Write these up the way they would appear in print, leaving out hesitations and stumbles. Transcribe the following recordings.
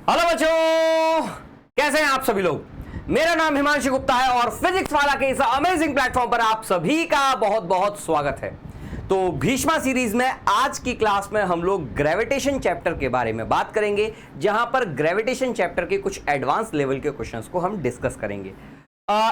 Hello बच्चों, कैसे हैं आप सभी लोग। मेरा नाम हिमांशु गुप्ता है और फिजिक्स वाला के इस अमेजिंग प्लेटफॉर्म पर आप सभी का बहुत बहुत स्वागत है। तो भीष्मा सीरीज में आज की क्लास में हम लोग ग्रेविटेशन चैप्टर के बारे में बात करेंगे, जहां पर ग्रेविटेशन चैप्टर के कुछ एडवांस लेवल के क्वेश्चंस को हम डिस्कस करेंगे।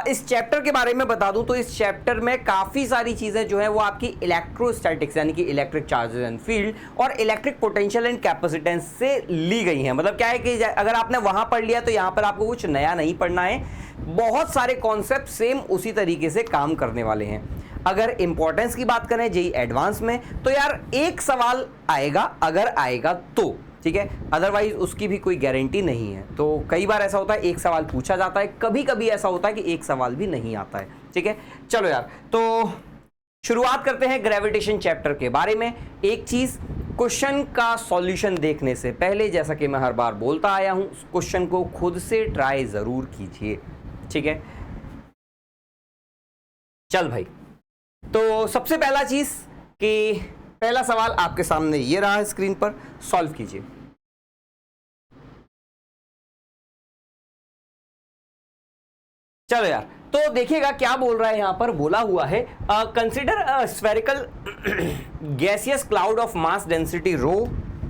इस चैप्टर के बारे में बता दूं तो इस चैप्टर में काफ़ी सारी चीज़ें जो है वो आपकी इलेक्ट्रोस्टैटिक्स यानी कि इलेक्ट्रिक चार्जेस एंड फील्ड और इलेक्ट्रिक पोटेंशियल एंड कैपेसिटेंस से ली गई हैं। मतलब क्या है कि अगर आपने वहां पढ़ लिया तो यहाँ पर आपको कुछ नया नहीं पढ़ना है, बहुत सारे कॉन्सेप्ट सेम उसी तरीके से काम करने वाले हैं। अगर इंपॉर्टेंस की बात करें जेईई एडवांस में तो यार एक सवाल आएगा, अगर आएगा तो ठीक है, अदरवाइज उसकी भी कोई गारंटी नहीं है। तो कई बार ऐसा होता है एक सवाल पूछा जाता है, कभी कभी ऐसा होता है कि एक सवाल भी नहीं आता है। ठीक है, चलो यार, तो शुरुआत करते हैं ग्रेविटेशन चैप्टर के बारे में। एक चीज, क्वेश्चन का सॉल्यूशन देखने से पहले, जैसा कि मैं हर बार बोलता आया हूं, क्वेश्चन को खुद से ट्राई जरूर कीजिए। ठीक है, चल भाई, तो सबसे पहला चीज कि पहला सवाल आपके सामने ये रहा है स्क्रीन पर, सॉल्व कीजिए। चलो यार, तो देखिएगा क्या बोल रहा है। यहां पर बोला हुआ है consider spherical gaseous cloud of mass density rho.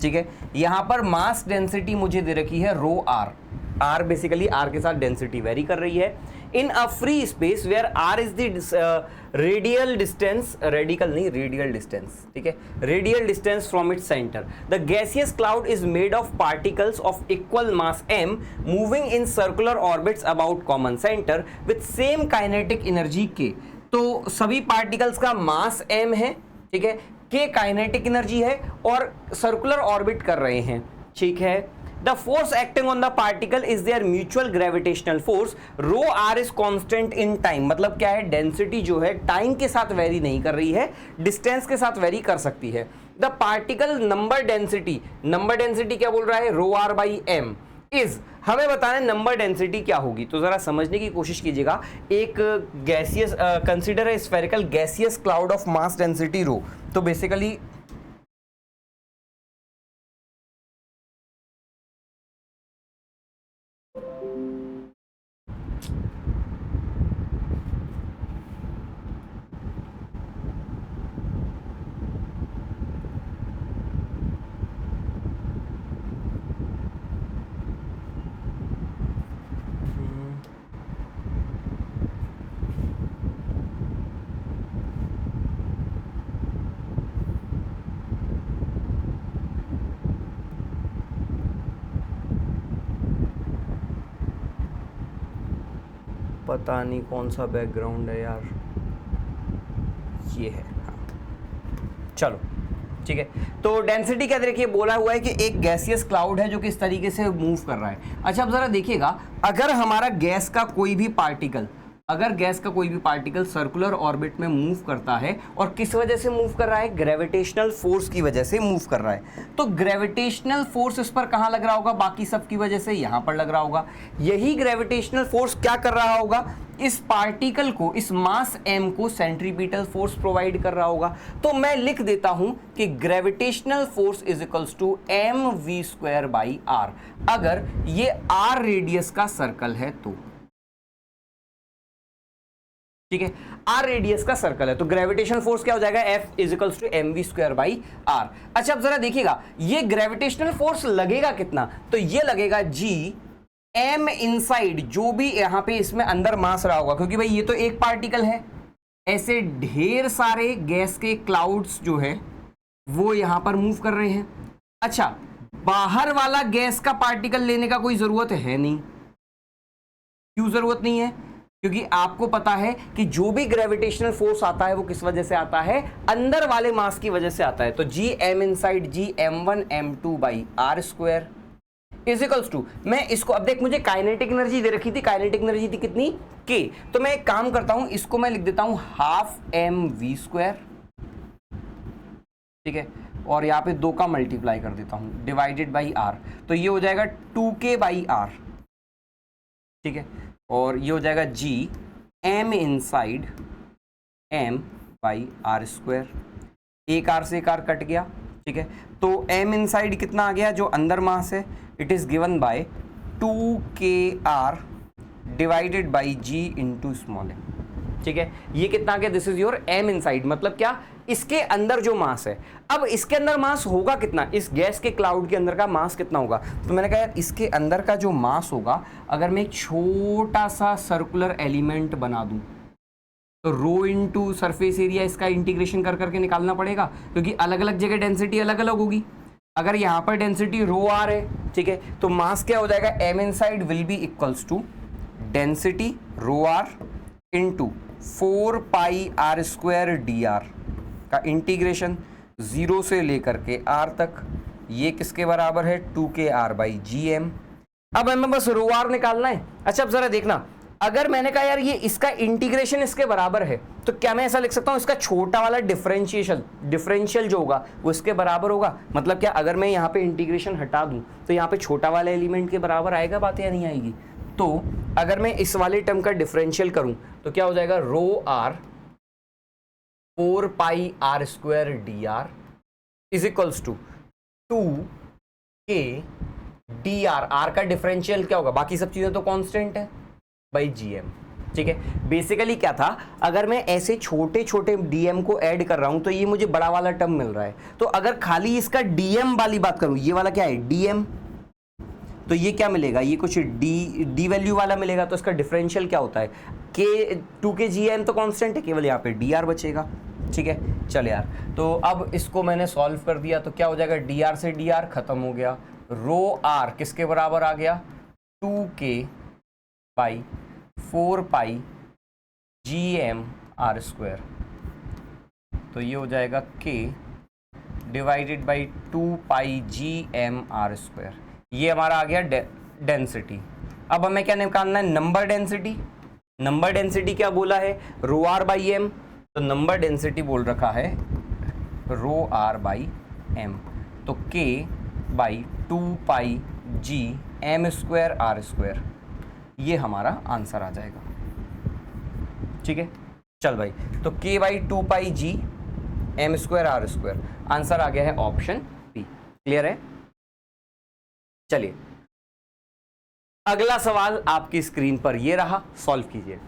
ठीक है, यहां पर मास डेंसिटी मुझे दे रखी है rho R. R basically R के साथ डेंसिटी वेरी कर रही है in a free space where R is the radial distance, radical नहीं रेडियल डिस्टेंस, ठीक है, radial distance from its centre. The gaseous cloud is made of particles of equal mass m moving in circular orbits about common centre with same kinetic energy k। तो सभी particles का मास m है, ठीक है, k kinetic energy है और circular orbit कर रहे हैं। ठीक है, The force acting on the particle is their mutual gravitational force. Rho r is constant in time. मतलब क्या है, डेंसिटी जो है टाइम के साथ वेरी नहीं कर रही है, डिस्टेंस के साथ वेरी कर सकती है। द पार्टिकल नंबर डेंसिटी क्या बोल रहा है, rho R by M is, हमें बताना है नंबर डेंसिटी क्या होगी। तो जरा समझने की कोशिश कीजिएगा। एक गैसियस कंसिडर है spherical gaseous cloud of mass density rho. तो बेसिकली पता नहीं कौन सा बैकग्राउंड है यार, ये है। हाँ, चलो ठीक है। तो डेंसिटी क्या देखिए बोला हुआ है कि एक गैसियस क्लाउड है जो कि इस तरीके से मूव कर रहा है। अच्छा, अब जरा देखिएगा, अगर हमारा गैस का कोई भी पार्टिकल सर्कुलर ऑर्बिट में मूव करता है और किस वजह से मूव कर रहा है, ग्रेविटेशनल फोर्स की वजह से मूव कर रहा है, तो ग्रेविटेशनल फोर्स इस पर कहां लग रहा होगा, बाकी सब की वजह से यहां पर लग रहा होगा। यही ग्रेविटेशनल फोर्स क्या कर रहा होगा, इस पार्टिकल को, इस मास m को सेंट्रीपिटल फोर्स प्रोवाइड कर रहा होगा। तो मैं लिख देता हूं कि gravitational force is equals to mv² by r, अगर ये r रेडियस का सर्कल है तो। ठीक है, r रेडियस का सर्कल है तो ग्रेविटेशनल फोर्स क्या हो जाएगा, F is equals to mv² by r। अच्छा, अब जरा देखिएगा ये ग्रेविटेशनल फोर्स लगेगा कितना, तो ये लगेगा g m इनसाइड, जो भी यहां पे इसमें अंदर मास रहा होगा, क्योंकि भाई ये तो एक पार्टिकल है, ऐसे ढेर सारे गैस के क्लाउड्स जो है वो यहां पर मूव कर रहे हैं। अच्छा, बाहर वाला गैस का पार्टिकल लेने का कोई जरूरत है नहीं। क्यों जरूरत नहीं है, क्योंकि आपको पता है कि जो भी ग्रेविटेशनल फोर्स आता है वो किस वजह से आता है, अंदर वाले मास की वजह से आता है। तो G M inside G m1 m2 by r square is equals to, मैं इसको, अब देख मुझे काइनेटिक एनर्जी दे रखी थी, काइनेटिक एनर्जी थी कितनी, k, तो मैं एक काम करता हूं, इसको मैं लिख देता हूं हाफ mv², ठीक है, और यहाँ पे 2 का मल्टीप्लाई कर देता हूं डिवाइडेड बाई r, तो ये हो जाएगा 2k बाई r। ठीक है, और ये हो जाएगा g m inside m by r square, एक r से एक r कट गया। ठीक है, तो m इनसाइड कितना आ गया, जो अंदर मास है it is given by 2kr divided by g into small m। ठीक है, ये कितना के, this is your m inside, मतलब क्या, इसके अंदर जो मास है। अब इसके अंदर मास होगा कितना, इस गैस के क्लाउड के अंदर का मास कितना होगा, तो मैंने कहा यार इसके अंदर का जो मास होगा, अगर मैं एक छोटा सा सर्कुलर एलिमेंट बना दूं तो रो इनटू सरफेस एरिया, इसका इंटीग्रेशन कर करके निकालना पड़ेगा, क्योंकि अलग अलग जगह डेंसिटी अलग अलग होगी। अगर यहां पर डेंसिटी रो आर है, ठीक है, तो मास क्या हो जाएगा, m inside will be equals to density rho R into 4 pi R square D R का इंटीग्रेशन 0 से लेकर के r तक, ये किसके बराबर है, 2kr बाई जी एम। अब हमें बस रो आर निकालना है। अच्छा अब जरा देखना, अगर मैंने कहा यार ये इसका इंटीग्रेशन इसके बराबर है, तो क्या मैं ऐसा लिख सकता हूं इसका छोटा वाला डिफरेंशियल जो होगा वो इसके बराबर होगा। मतलब क्या, अगर मैं यहाँ पे इंटीग्रेशन हटा दूं तो यहाँ पे छोटा वाला एलिमेंट के बराबर आएगा बात या नहीं आएगी। तो अगर मैं इस वाले टर्म का डिफरेंशियल करूं तो क्या हो जाएगा, rho R 4 pi R square D R is equals to 2k D R. R का डिफरेंशियल क्या होगा, बाकी सब चीजें तो कांस्टेंट है, बाई जी एम। ठीक है, बेसिकली क्या था, अगर मैं ऐसे छोटे छोटे डीएम को ऐड कर रहा हूं तो ये मुझे बड़ा वाला टर्म मिल रहा है। तो अगर खाली इसका डीएम वाली बात करूं, ये वाला क्या है डीएम, तो ये क्या मिलेगा, ये कुछ डी वैल्यू वाला मिलेगा। तो इसका डिफरेंशियल क्या होता है, के 2k जी एम तो कांस्टेंट है, केवल यहाँ पे डी आर बचेगा। ठीक है, चल यार, तो अब इसको मैंने सॉल्व कर दिया तो क्या हो जाएगा, डी आर से डी आर खत्म हो गया, रो आर किसके बराबर आ गया, 2k by 4 pi G M R square. तो ये हो जाएगा k divided by 2 pi G M R square. ये हमारा आ गया डेंसिटी। अब हमें क्या निकालना है, नंबर डेंसिटी। नंबर डेंसिटी क्या बोला है, रो आर बाई एम, तो नंबर डेंसिटी बोल रखा है रो आर बाई एम, तो k by 2 pi G M square R square, ये हमारा आंसर आ जाएगा। ठीक है, चल भाई, तो k by 2 pi G M square R square, answer आ गया है ऑप्शन बी। क्लियर है, चलिए अगला सवाल आपकी स्क्रीन पर ये रहा, सॉल्व कीजिए।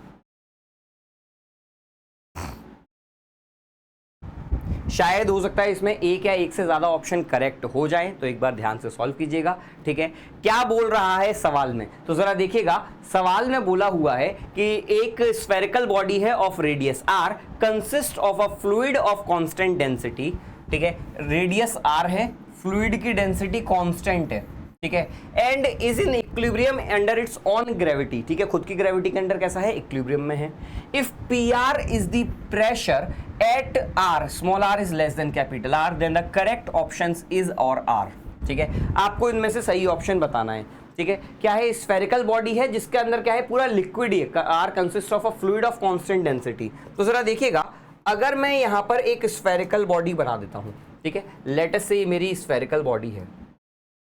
शायद हो सकता है इसमें एक या एक से ज्यादा ऑप्शन करेक्ट हो जाए, तो एक बार ध्यान से सॉल्व कीजिएगा। ठीक है, क्या बोल रहा है सवाल में, तो जरा देखिएगा, सवाल में बोला हुआ है कि एक स्फेरिकल बॉडी है of radius r consist of a fluid of constant density. ठीक है, रेडियस r है, फ्लूइड की डेंसिटी कांस्टेंट है। ठीक है, and is in equilibrium under its on gravity. ठीक है, खुद की ग्रेविटी के अंडर कैसा है, इक्विलिब्रियम में है। If P R is the pressure at R, small R is less than capital R, then the correct options is और आर। ठीक है, आपको इनमें से सही ऑप्शन बताना है। ठीक है, क्या है, स्फेरिकल बॉडी है जिसके अंदर क्या है, पूरा लिक्विड ही है, are consist of a fluid of constant density. तो जरा देखिएगा, अगर मैं यहां पर एक स्फेरिकल बॉडी बना देता हूं, ठीक है, लेट अस से मेरी स्फेरिकल बॉडी है,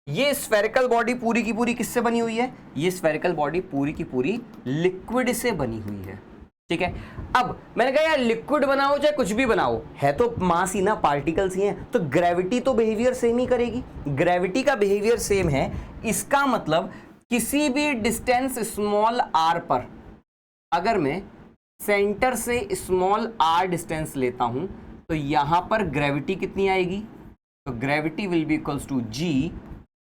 ये स्फेरिकल बॉडी पूरी की पूरी किससे बनी हुई है, ये स्फेरिकल बॉडी पूरी की पूरी लिक्विड से बनी हुई है। ठीक है, अब मैंने कहा यार लिक्विड बनाओ चाहे कुछ भी बनाओ, है तो मास ही ना, पार्टिकल्स ही हैं, तो ग्रेविटी तो बिहेवियर सेम ही करेगी। ग्रेविटी का बिहेवियर सेम है, इसका मतलब किसी भी डिस्टेंस स्मॉल आर पर अगर मैं सेंटर से स्मॉल आर डिस्टेंस लेता हूं तो यहां पर ग्रेविटी कितनी आएगी, तो gravity will be equals to G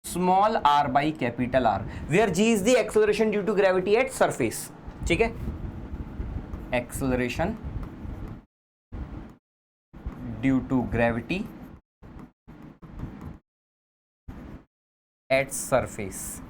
small r by capital R, where g is the acceleration due to gravity at surface. ठीक है, acceleration due to gravity at surface.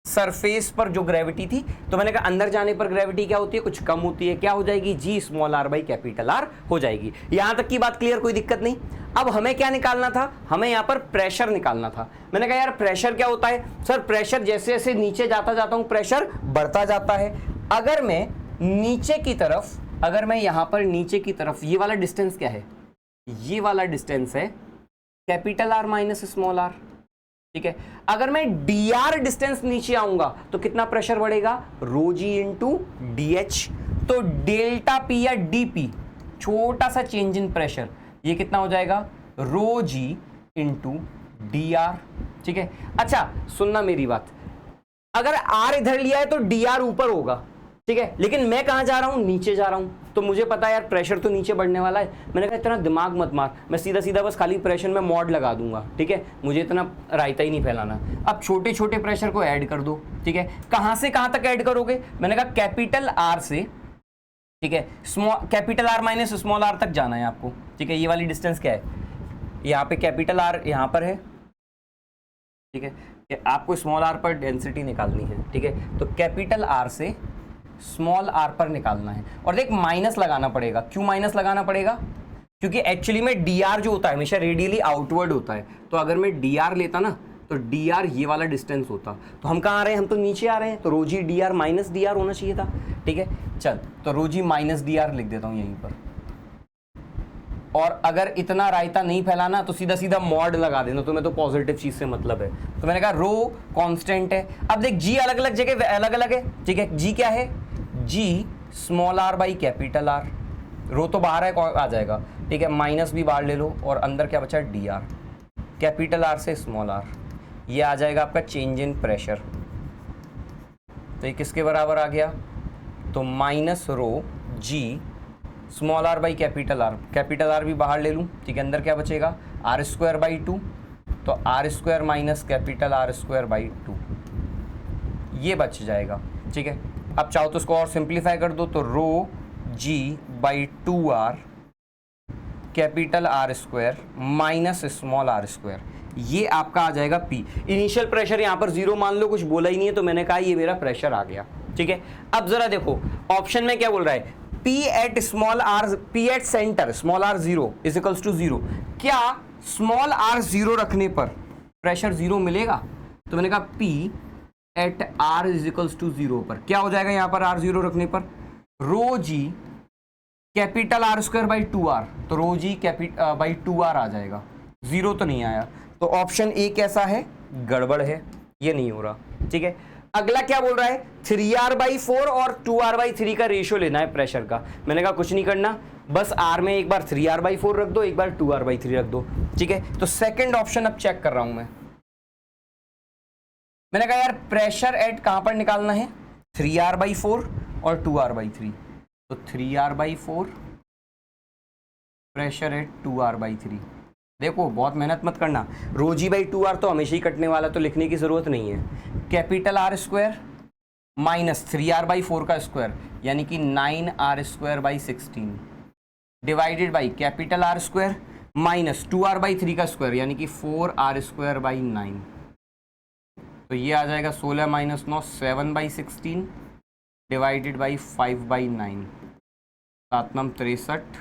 Surface पर जो ग्रेविटी थी, तो मैंने कहा अंदर जाने पर ग्रेविटी क्या होती है, कुछ कम होती है, क्या हो जाएगी, G small r by capital R हो जाएगी। यहां तक की बात क्लियर, कोई दिक्कत नहीं। अब हमें क्या निकालना था, हमें यहां पर प्रेशर निकालना था। मैंने कहा यार प्रेशर क्या होता है, सर प्रेशर जैसे जैसे नीचे जाता हूं प्रेशर बढ़ता जाता है। अगर मैं नीचे की तरफ, अगर मैं यहां पर नीचे की तरफ, ये वाला डिस्टेंस क्या है, ये वाला डिस्टेंस है capital R minus small r। ठीक है, अगर मैं dr डिस्टेंस नीचे आऊंगा तो कितना प्रेशर बढ़ेगा, रो जी इंटू डी एच। तो डेल्टा पी या डीपी, छोटा सा चेंज इन प्रेशर, ये कितना हो जाएगा, रो जी इंटू डी आर। ठीक है। अच्छा सुनना मेरी बात, अगर आर इधर लिया है तो डी आर ऊपर होगा, ठीक है, लेकिन मैं कहां जा रहा हूं, नीचे जा रहा हूं, तो मुझे पता है यार प्रेशर तो नीचे बढ़ने वाला है। मैंने कहा इतना दिमाग मत मार, मैं सीधा सीधा बस खाली प्रेशर में मॉड लगा दूंगा, ठीक है, मुझे इतना रायता ही नहीं फैलाना। अब छोटे छोटे प्रेशर को ऐड कर दो, ठीक है, कहां से कहां तक ऐड करोगे, मैंने कहा कैपिटल आर से, ठीक है, capital R minus small R तक जाना है आपको, ठीक है। ये वाली डिस्टेंस क्या है, यहाँ पे कैपिटल आर यहाँ पर है, ठीक है, आपको स्मॉल आर पर डेंसिटी निकालनी है, ठीक है, तो कैपिटल आर से स्मॉल आर पर निकालना है। और देख माइनस लगाना पड़ेगा, क्यों माइनस लगाना पड़ेगा, क्योंकि एक्चुअली में डी आर जो होता है हमेशा रेडियली आउटवर्ड होता है, तो अगर मैं डी आर लेता ना तो डी आर ये वाला डिस्टेंस होता, तो हम कहाँ आ रहे हैं, हम तो नीचे आ रहे हैं, तो रोजी D R minus D R होना चाहिए था, ठीक है। चल तो रोजी माइनस डी आर लिख देता हूँ यहीं पर, और अगर इतना रायता नहीं फैलाना तो सीधा सीधा मॉड लगा देना, तुम्हें तो पॉजिटिव चीज से मतलब है। तो मैंने कहा रो कांस्टेंट है। अब देख जी अलग अलग जगह अलग अलग है, ठीक है, जी क्या है, G small R by capital R, rho तो बाहर है आ जाएगा, ठीक है, माइनस भी बाहर ले लो, और अंदर क्या बचा, डी आर, कैपिटल आर से स्मॉल आर, ये आ जाएगा आपका चेंज इन प्रेशर। तो ये किसके बराबर आ गया, तो minus rho G small R by capital R भी बाहर ले लूँ, ठीक है, अंदर क्या बचेगा, आर स्क्वायर बाई 2, तो R square minus capital R square by 2, ये बच जाएगा, ठीक है। अब चाहो तो इसको और सिंप्लीफाई कर दो, तो rho G by 2 R capital R square minus small R square, ये आपका आ जाएगा पी। इनिशियल प्रेशर यहाँ पर 0 मान लो, कुछ बोला ही नहीं है, तो मैंने कहा ये मेरा प्रेशर आ गया, ठीक है। अब जरा देखो ऑप्शन में क्या बोल रहा है, P at small R, P at centre small R 0 is equals to 0, क्या स्मॉल आर 0 रखने पर प्रेशर 0 मिलेगा, तो मैंने कहा P at R is equals to 0 पर क्या हो जाएगा, यहां पर आर 0 रखने पर rho G capital R square by 2 R, तो rho G capital by 2 R आ जाएगा, 0 तो नहीं आया, तो ऑप्शन ए कैसा है, गड़बड़ है, ये नहीं हो रहा, ठीक है। अगला क्या बोल रहा है, 3r/4 और 2r/3 का रेशियो लेना है प्रेशर का। मैंने कहा कुछ नहीं करना, बस r में एक बार 3r/4 रख दो, एक बार 2r/3 रख दो, ठीक है। तो सेकंड ऑप्शन अब चेक कर रहा हूं मैंने कहा यार प्रेशर एट कहां पर निकालना है, 3r/4 और 2r/3, तो 3r/4 प्रेशर एट 2r/3। देखो बहुत मेहनत मत करना, रोजी बाई 2r तो हमेशा ही कटने वाला, तो लिखने की जरूरत नहीं है। Capital R square minus 3r/4 का स्क्वायर यानी कि 9r²/16 divided by capital R square minus 2r/3 का स्क्वायर यानी कि 4r²/9, तो ये आ जाएगा 16 माइनस 9 7/16 डिवाइडेड बाई 5/9, 7 नम 63,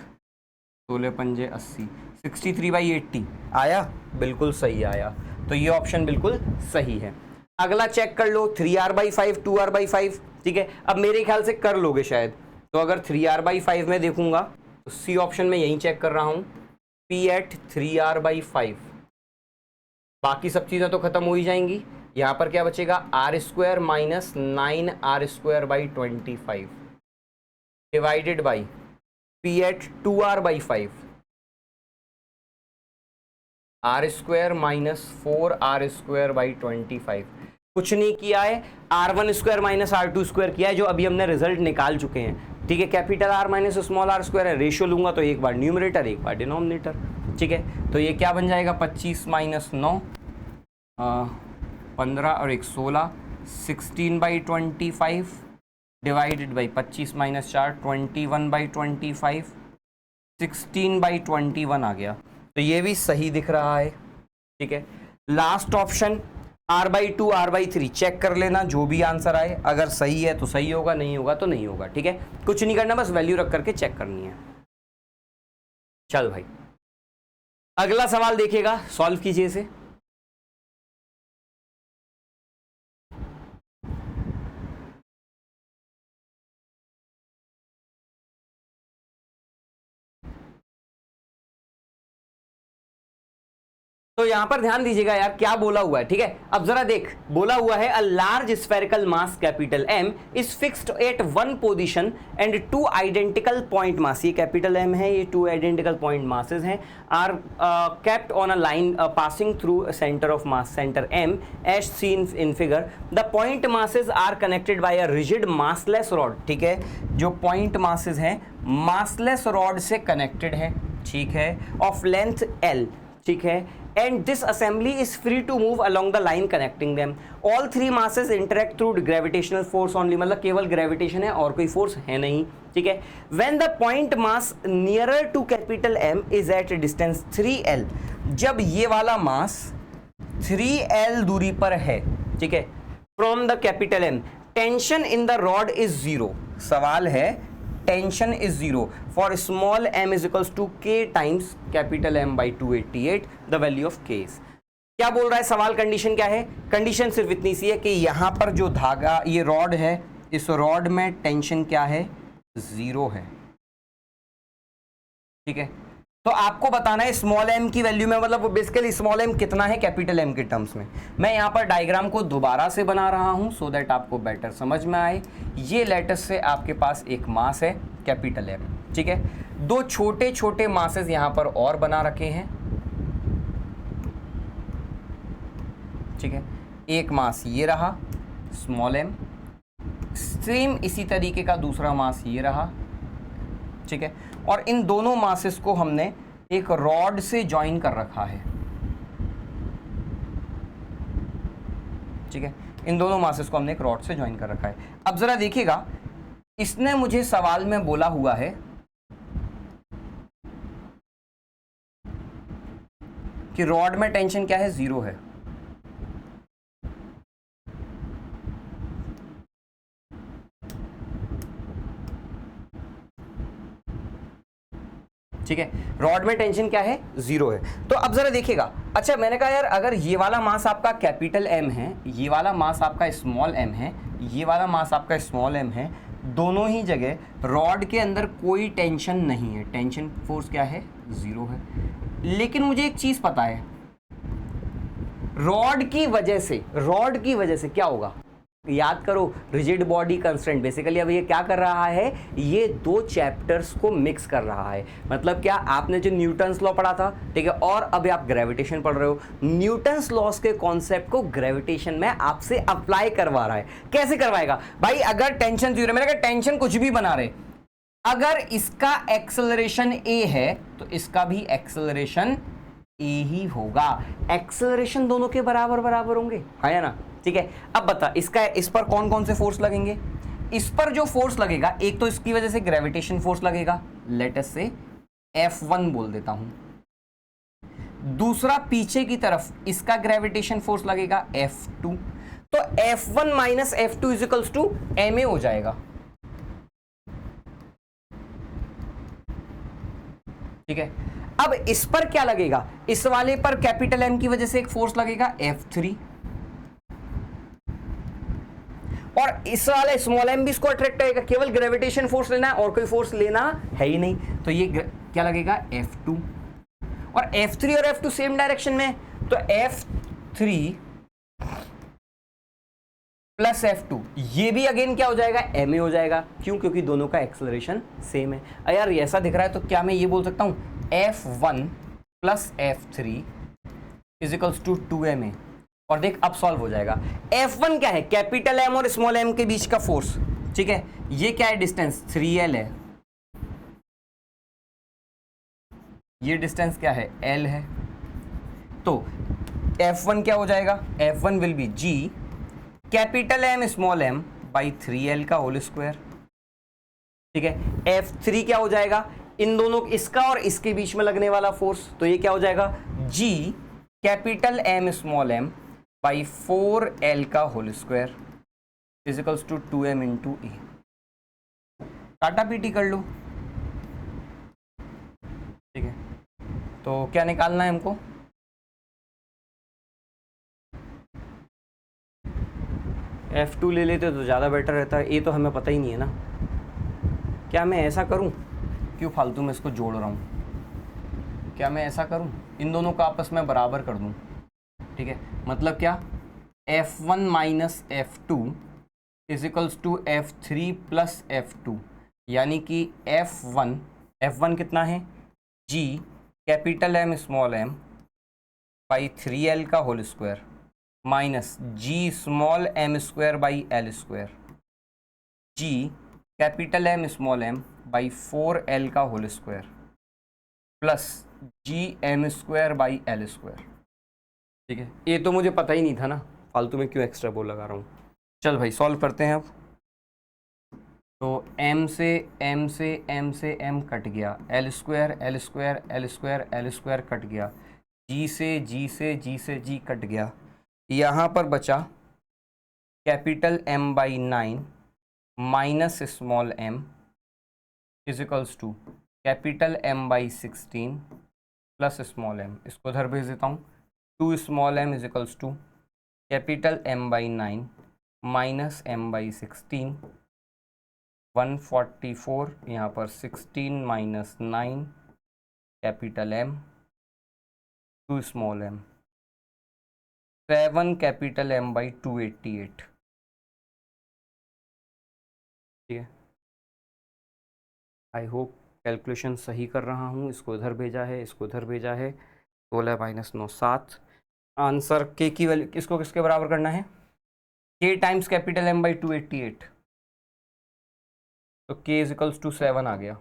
16 पंजे 80, 63/80 आया, बिल्कुल सही आया, तो ये ऑप्शन बिल्कुल सही है। अगला चेक कर लो 3r/5 2r/5, ठीक है। अब मेरे ख्याल से कर लोगे शायद, तो अगर 3r/5 में देखूंगा तो सी ऑप्शन में यही चेक कर रहा हूं, P एट 3r/5, बाकी सब चीजें तो खत्म हो ही जाएंगी, यहां पर क्या बचेगा r² minus 9r²/25 divided by P at 2r/5 r² minus 4r²/25, कुछ नहीं किया है, r1² माइनस r2² किया है, जो अभी हमने रिजल्ट निकाल चुके हैं, ठीक है। Capital R minus small R square है, रेशियो लूंगा तो एक बार न्यूमरेटर एक बार डिनोमिनेटर, ठीक है। तो ये क्या बन जाएगा 25 माइनस 9 15 और 1 16 16/25 डिवाइडेड बाई 25 माइनस 4 21/25 16/21 आ गया, तो ये भी सही दिख रहा है, ठीक है। Last option r/2 r/3 check कर लेना, जो भी आंसर आए अगर सही है तो सही होगा, नहीं होगा तो नहीं होगा, ठीक है। कुछ नहीं करना, बस वैल्यू रख करके चेक करनी है। चल भाई अगला सवाल देखिएगा, सॉल्व कीजिए इसे। तो यहां पर ध्यान दीजिएगा यार, क्या बोला हुआ है, ठीक है। अब जरा देख, बोला हुआ है a large spherical mass capital M is fixed at one position and two identical point mass, ये कैपिटल एम है, ये टू आइडेंटिकल पॉइंट मासेस हैं, are kept on a line passing through centre of mass, centre M as seen in figure. The point masses are connected by a rigid massless rod, ठीक है, जो point masses हैं massless rod से connected है, ठीक है, of length L, ठीक है, and this assembly is free to move along the line connecting them. All three masses interact through gravitational force only, मतलब केवल gravitation है और कोई force है नहीं, ठीक है। When the point mass nearer to capital M is at a distance 3L, जब ये वाला mass 3L दूरी पर है, ठीक है, from the capital M, tension in the rod is zero। सवाल है tension is zero for small m is equals to k times capital M by 288, the value of k। क्या बोल रहा है सवाल, कंडीशन क्या है? कंडीशन सिर्फ इतनी सी है कि यहां पर जो धागा, ये रॉड है, इस रॉड में टेंशन क्या है? जीरो है, ठीक है। तो आपको बताना है स्मॉल m की वैल्यू में, मतलब वो बेसिकली स्मॉल m कितना है कैपिटल M के टर्म्स में। मैं यहाँ पर डायग्राम को दोबारा से बना रहा हूँ सो दैट आपको बेटर समझ में आए। ये लेटस से आपके पास एक मास है कैपिटल M, ठीक है, दो छोटे छोटे मासेस यहाँ पर और बना रखे हैं, ठीक है, एक मास ये रहा स्मॉल m, सेम इसी तरीके का दूसरा मास ये रहा, ठीक है, और इन दोनों मासेस को हमने एक रॉड से ज्वाइन कर रखा है, ठीक है, इन दोनों मासेस को हमने एक रॉड से ज्वाइन कर रखा है। अब जरा देखिएगा, इसने मुझे सवाल में बोला हुआ है कि रॉड में टेंशन क्या है? जीरो है, ठीक है, रॉड में टेंशन क्या है? जीरो है। तो अब जरा देखिएगा, अच्छा मैंने कहा यार अगर ये वाला मास आपका कैपिटल M है, ये वाला मास आपका स्मॉल m है, ये वाला मास आपका स्मॉल m है, दोनों ही जगह रॉड के अंदर कोई टेंशन नहीं है, टेंशन फोर्स क्या है? जीरो है। लेकिन मुझे एक चीज पता है, रॉड की वजह से क्या होगा? याद करो, रिजिड बॉडी कंस्ट्रेंट। बेसिकली अब ये क्या कर रहा है? ये दो चैप्टर्स को मिक्स कर रहा है। मतलब क्या, आपने जो न्यूटन्स लॉ पढ़ा था, ठीक है, और अभी आप ग्रेविटेशन पढ़ रहे हो, न्यूटन्स लॉस के कॉन्सेप्ट को ग्रेविटेशन में आपसे अप्लाई करवा रहा है। कैसे करवाएगा भाई? अगर टेंशन जीरो, मैंने कहा टेंशन कुछ भी बना रहे, अगर इसका एक्सेलरेशन a है तो इसका भी एक्सेलरेशन a ही होगा। एक्सेलरेशन दोनों के बराबर बराबर होंगे, है या ना? ठीक है। अब बता, इस पर कौन कौन से फोर्स लगेंगे? इस पर जो फोर्स लगेगा, एक तो इसकी वजह से ग्रेविटेशन फोर्स लगेगा, लेट अस से F1 बोल देता हूं। दूसरा पीछे की तरफ इसका ग्रेविटेशन फोर्स लगेगा F2। तो F1 minus F2 equals to ma हो जाएगा, ठीक है। अब इस पर क्या लगेगा? इस वाले पर कैपिटल M की वजह से एक फोर्स लगेगा F3, और इस वाले स्मॉल m भी इसको अट्रैक्ट करेगा। केवल ग्रेविटेशन फोर्स लेना है और कोई फोर्स लेना है ही नहीं, तो ये क्या लगेगा? F2। और F3 और F2 सेम डायरेक्शन में, तो F3 प्लस F2 ये भी अगेन क्या हो जाएगा? ma हो जाएगा। क्यों? क्योंकि दोनों का एक्सेलरेशन सेम है। यार ऐसा दिख रहा है, तो क्या मैं ये बोल सकता हूं F1 plus F3 equals to 2ma। और देख अब सॉल्व हो जाएगा। F1 क्या है? कैपिटल M और स्मॉल m के बीच का फोर्स, ठीक है। ये क्या है? डिस्टेंस 3L है, ये डिस्टेंस क्या है? L है। तो F1 क्या हो जाएगा? F1 will be G capital M small m by 3L का होल स्क्वायर, ठीक है। F3 क्या हो जाएगा? इन दोनों, इसका और इसके बीच में लगने वाला फोर्स, तो ये क्या हो जाएगा? G capital M small m by 4L का whole square equals to 2m into A. काटा पीटी कर लो, ठीक है। तो क्या निकालना है हमको? F2 ले लेते तो ज़्यादा बेटर रहता है, ये तो हमें पता ही नहीं है ना। क्या मैं ऐसा करूं? क्यों फालतू में इसको जोड़ रहा हूं? क्या मैं ऐसा करूं? इन दोनों को आपस में बराबर कर दूं, ठीक है, मतलब क्या, F1 minus F2 is equals to F3 plus F2, यानी कि F1 कितना है, G capital M small m by 3L का whole square minus G small m square by L square, G capital M small m by 4L का whole square plus GM square by L square, ठीक है। ये तो मुझे पता ही नहीं था ना, फालतू में क्यों एक्स्ट्रा बोल लगा रहा हूँ। चल भाई सॉल्व करते हैं अब। तो m से m कट गया, L square L square L square L square cut गया, G से G कट गया, यहाँ पर बचा capital M by 9 minus small m is equals to capital M by 16 plus small m, इसको उधर भेज देता हूँ, 2 small m is equals to capital M by 9 minus m by 16, 144, यहाँ पर 16 minus 9 capital M, 2 small m, 7 capital M by 288, ठीक है। I hope calculation सही कर रहा हूँ। इसको इधर भेजा है, इसको इधर भेजा है, 16 माइनस 9 7। आंसर के की वैल्यू इसको किसके बराबर करना है, k times capital M by 288, तो k इज इक्वल्स टू 7 आ गया,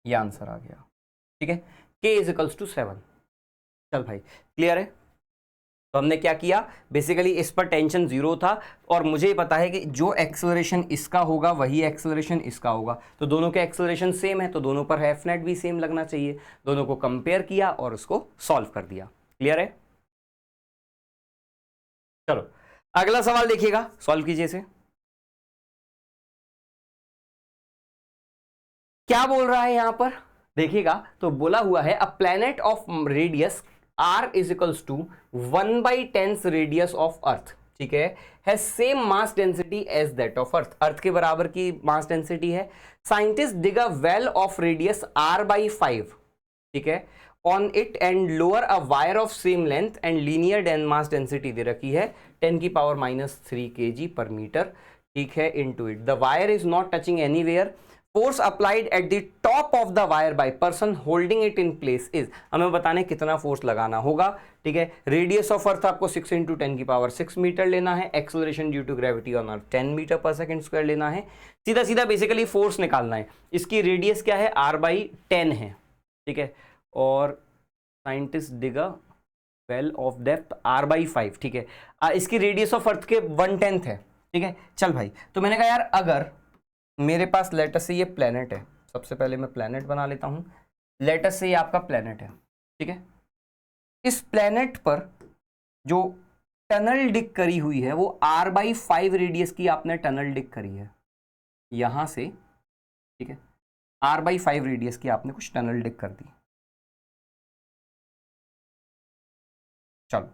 ये आंसर आ गया, ठीक है, k इज इक्वल्स टू 7। चल भाई क्लियर है। तो हमने क्या किया, बेसिकली इस पर टेंशन 0 था और मुझे पता है कि जो एक्सेलरेशन इसका होगा वही एक्सेलरेशन इसका होगा, तो दोनों के एक्सेलरेशन सेम है, तो दोनों पर एफ नेट भी सेम लगना चाहिए। दोनों को कंपेयर किया और उसको सॉल्व कर दिया। क्लियर है। चलो अगला सवाल देखिएगा, सॉल्व कीजिए इसे। क्या बोल रहा है यहां पर देखिएगा, तो बोला हुआ है a planet of radius r is equals to 1/10 radius of earth, ठीक है, has same mass density as that of earth, earth के बराबर की मास डेंसिटी है। Scientist dig a well of radius r/5, ठीक है, on it and lower a wire of same length and linear mass density दे रखी है 10⁻³ kg पर मीटर, ठीक है, into it the wire is not touching anywhere, force applied at the top of the wire by person holding it in place is, हमें बताने कितना force लगाना होगा, ठीक है। रेडियस ऑफ अर्थ आपको 6 × 10⁻6 मीटर लेना है, acceleration due to gravity on earth 10 metre per second square लेना है, सीधा सीधा बेसिकली फोर्स निकालना है। इसकी रेडियस क्या है, r/10 है, ठीक है, और scientist dig a well of depth r/5, ठीक है, इसकी रेडियस ऑफ अर्थ के 1/10 है, ठीक है। चल भाई, तो मैंने कहा यार अगर मेरे पास लेटस से ये प्लेनेट है, सबसे पहले मैं प्लेनेट बना लेता हूं, लेटस से ये आपका प्लेनेट है, ठीक है, इस प्लेनेट पर जो टनल डिग करी हुई है वो r/5 रेडियस की आपने टनल डिग करी है यहां से, ठीक है, r/5 रेडियस की आपने कुछ टनल डिग कर दी। चलो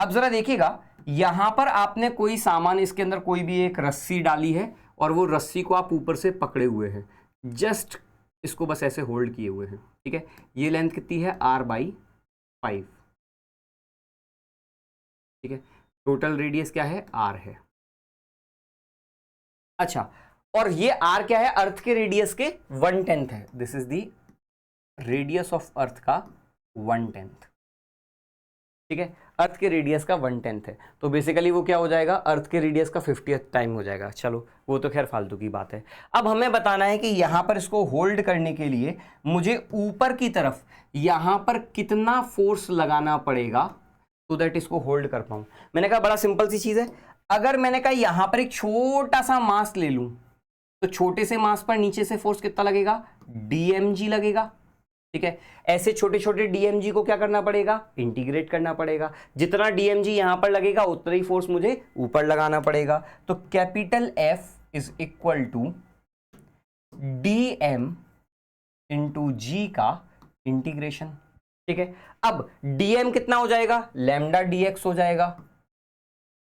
अब जरा देखिएगा, यहां पर आपने कोई सामान, इसके अंदर कोई भी एक रस्सी डाली है और वो रस्सी को आप ऊपर से पकड़े हुए हैं, जस्ट इसको बस ऐसे होल्ड किए हुए हैं, ठीक है। ये लेंथ कितनी है, r/5, ठीक है, टोटल रेडियस क्या है, r है। अच्छा, और ये r क्या है, अर्थ के रेडियस के 1/10 है, this is the radius of अर्थ का 1/10, ठीक है, अर्थ के रेडियस का 1/10 है, तो बेसिकली वो क्या हो जाएगा, अर्थ के रेडियस का 50th टाइम हो जाएगा। चलो वो तो खैर फालतू की बात है। अब हमें बताना है कि यहां पर इसको होल्ड करने के लिए मुझे ऊपर की तरफ यहां पर कितना फोर्स लगाना पड़ेगा तो दैट इसको होल्ड कर पाऊं। मैंने कहा बड़ा सिंपल सी चीज है, अगर मैंने कहा यहां पर एक छोटा सा मास ले लूं तो छोटे से मास पर नीचे से फोर्स कितना लगेगा, dmg लगेगा, ठीक है। ऐसे छोटे छोटे डीएमजी को क्या करना पड़ेगा, इंटीग्रेट करना पड़ेगा, जितना डीएमजी यहां पर लगेगा उतना ही फोर्स मुझे ऊपर लगाना पड़ेगा, तो capital F is equal to dm into G का इंटीग्रेशन, ठीक है। अब dm कितना हो जाएगा, लैम्डा dx हो जाएगा,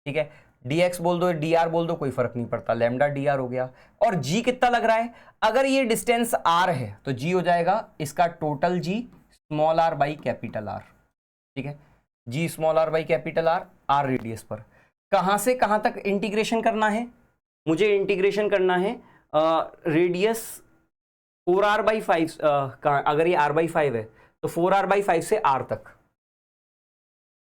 ठीक है, dx बोल दो dr बोल दो कोई फर्क नहीं पड़ता, लैम्डा dr हो गया। और g कितना लग रहा है, अगर ये डिस्टेंस r है तो g हो जाएगा इसका total g small R by capital R, ठीक है, G small R by capital R, R radius पर। कहां से कहां तक इंटीग्रेशन करना है? मुझे इंटीग्रेशन करना है रेडियस 4r/5, अगर ये r/5 है तो 4r/5 से r तक,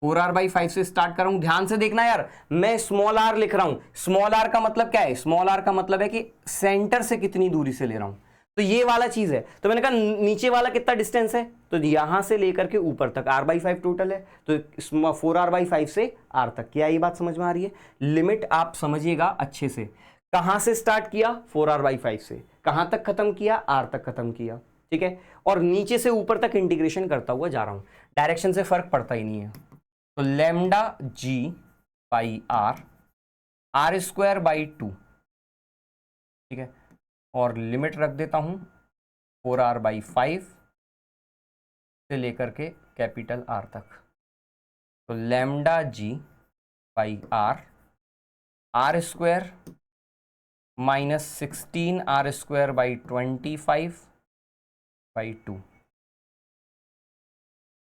4r/5 से स्टार्ट करूं। ध्यान से देखना यार, मैं स्मॉल आर लिख रहा हूं। स्मॉल आर का मतलब क्या है? स्मॉल आर का मतलब है कि सेंटर से कितनी दूरी से ले रहा हूं, तो ये वाला चीज है। तो मैंने कहा नीचे वाला कितना डिस्टेंस है, तो यहां से लेकर के ऊपर तक r/5 टोटल है, तो 4r/5 से r तक। क्या ये बात समझ में आ रही है? लिमिट आप समझिएगा अच्छे से। कहां से स्टार्ट किया? 4r/5 से। कहां तक खत्म किया? r तक खत्म किया, ठीक है। और नीचे से ऊपर तक इंटीग्रेशन करता हुआ जा रहा हूं, डायरेक्शन से फर्क पड़ता ही नहीं है। तो lambda G by R square by 2, ठीक है, और लिमिट रख देता हूं 4r/5 से लेकर के कैपिटल आर तक। तो lambda G by R square minus 16r² by 25/2,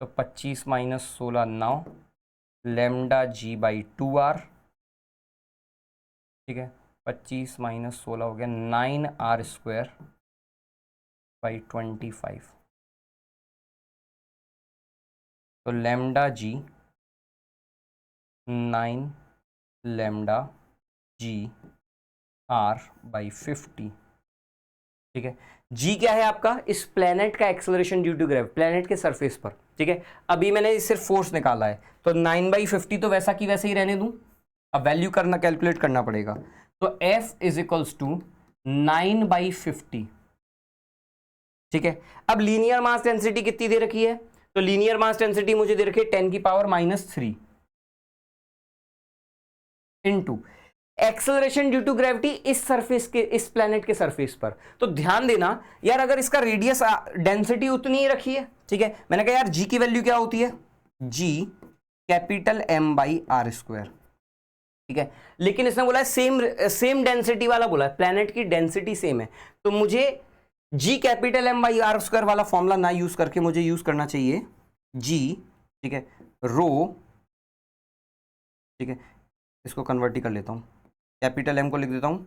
तो 25 minus 16 9, lambda G by 2r, ठीक है, 25 माइनस 16 हो गया 9r² बाई 25, तो lambda G 9 lambda G R by 50, ठीक है। जी क्या है आपका? इस प्लेनेट का acceleration due to gravity, planet के सरफेस पर, ठीक है। अभी मैंने सिर्फ फोर्स निकाला है, तो 9/50 तो वैसा की वैसे ही रहने दूं, अब वैल्यू करना, कैलकुलेट करना पड़ेगा। तो F इज इक्वल्स टू 9/50, ठीक है। अब लीनियर मास डेंसिटी कितनी दे रखी है? तो लीनियर मास डेंसिटी मुझे दे रखी है 10⁻³ into acceleration due to gravity इस सरफेस के, इस प्लेनेट के सरफेस पर। तो ध्यान देना यार, अगर इसका रेडियस डेंसिटी उतनी ही रखी है, ठीक है, मैंने कहा यार जी की वैल्यू क्या होती है? जी कैपिटल M/r², ठीक है। लेकिन इसने बोला है सेम डेंसिटी वाला बोला है, प्लेनेट की डेंसिटी सेम है, तो मुझे जी कैपिटल M/r² वाला फॉर्मूला ना यूज करके मुझे यूज करना चाहिए जी, ठीक है, रो, ठीक है, इसको कन्वर्ट ही कर लेता हूं, कैपिटल M को लिख देता हूं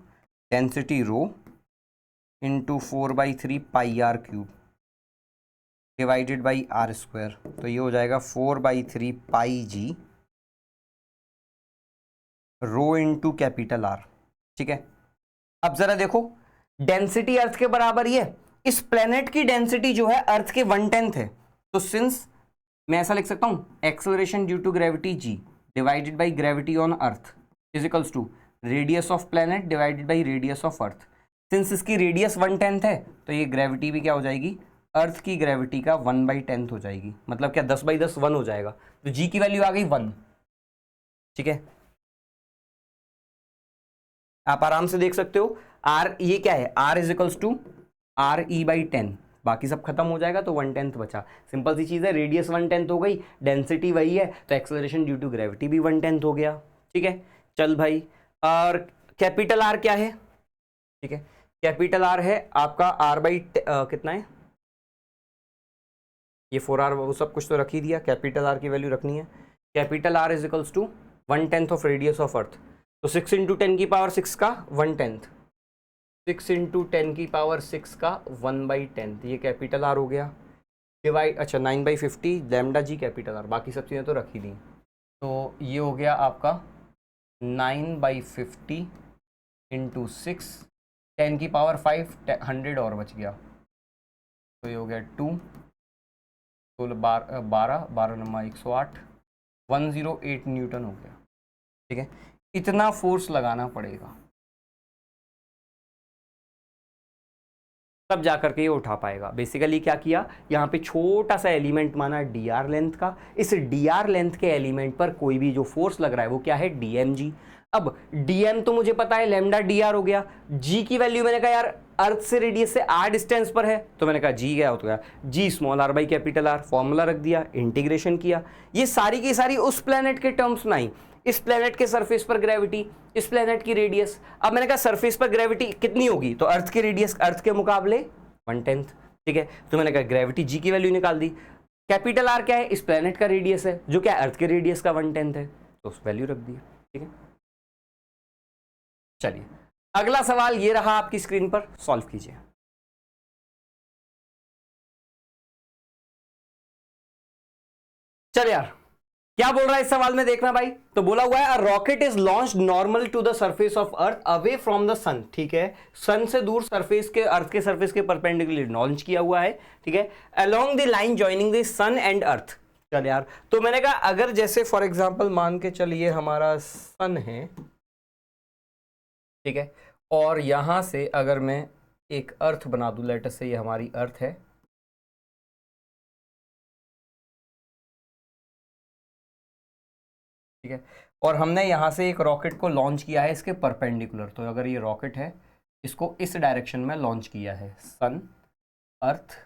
density rho into 4/3 πr³ divided by r², तो ये हो जाएगा 4/3 πg rho into capital R, ठीक है। अब जरा देखो, डेंसिटी अर्थ के बराबर ही है, इस प्लेनेट की डेंसिटी जो है अर्थ के 1/10 है, तो सिंस मैं ऐसा लिख सकता हूं acceleration due to gravity g divided by gravity on earth is equals to radius of planet divided by radius of earth. Since इसकी रेडियस 1/10 है, तो ये ग्रेविटी भी क्या हो जाएगी? अर्थ की ग्रेविटी का 1/10 हो जाएगी, मतलब क्या 10/10 1 हो जाएगा, तो जी की वैल्यू आ गई 1, ठीक है। आप आराम से देख सकते हो, आर ये क्या है? Are is equals to RE/10, बाकी सब खत्म हो जाएगा तो 1/10 बचा। सिंपल सी चीज है, रेडियस 1/10 हो गई, डेंसिटी वही है, तो एक्सेलरेशन ड्यू टू ग्रेविटी भी 1/10 हो गया, ठीक है। चल भाई, और कैपिटल आर क्या है? ठीक है, कैपिटल आर है आपका कितना है? ये 4r वो सब कुछ तो रख ही दिया, कैपिटल आर की वैल्यू रखनी है। Capital R is equals to 1/10 of radius of earth, तो 6 × 10⁶ का 1/10, 6 × 10⁶ का 1/10, ये कैपिटल आर हो गया। डिवाइड, अच्छा 9/50 लैम्डा जी कैपिटल आर, बाकी सब चीज़ें तो रख ही दी। तो ये हो गया आपका 9/50 × 6, 10⁵ 100 और बच गया, तो ये हो गया 2, 12 नंबर 108, 108 न्यूटन हो गया, ठीक है। इतना फोर्स लगाना पड़ेगा तब जाकर के ये उठा पाएगा। बेसिकली क्या किया, यहाँ पे छोटा सा एलिमेंट माना dr लेंथ का, इस dr लेंथ के एलिमेंट पर कोई भी जो फोर्स लग रहा है वो क्या है? dmg। अब dm तो मुझे पता है लैम्डा dr हो गया, g की वैल्यू मैंने कहा यार अर्थ से रेडियस से r डिस्टेंस पर है, तो मैंने कहा g क्या हो गया? g small r by capital R, formula रख दिया, इंटीग्रेशन किया, ये सारी की सारी उस प्लेनेट के टर्म्स में आई। इस प्लेनेट के सरफेस पर ग्रेविटी, इस प्लेनेट की रेडियस, अब मैंने कहा सरफेस पर ग्रेविटी कितनी होगी? तो अर्थ की रेडियस अर्थ के मुकाबले 1/10, ठीक है। तो मैंने कहा ग्रेविटी जी की वैल्यू निकाल दी, कैपिटल आर क्या है, इस प्लेनेट का रेडियस है, जो क्या अर्थ के रेडियस का 1/10 है, तो उस वैल्यू रख दिया। ठीक है, चलिए अगला सवाल ये रहा आपकी स्क्रीन पर, सॉल्व कीजिए। चलिए यार, क्या बोल रहा है इस सवाल में, देखना भाई। तो बोला हुआ है rocket is launched normal to the surface of earth away from the sun. ठीक है, सन से दूर सरफेस के, अर्थ के सरफेस के परपेंडिकुलर लॉन्च किया हुआ है। ठीक है, along the line joining the sun and earth. चल यार, तो मैंने कहा अगर जैसे फॉर एग्जांपल मान के चलिए हमारा सन है, ठीक है, और यहां से अगर मैं एक अर्थ बना दूं, लेटर से ये हमारी अर्थ है, ठीक है, और हमने यहाँ से एक रॉकेट को लॉन्च किया है इसके परपेंडिकुलर। तो अगर ये रॉकेट है, इसको इस डायरेक्शन में लॉन्च किया है, सन अर्थ,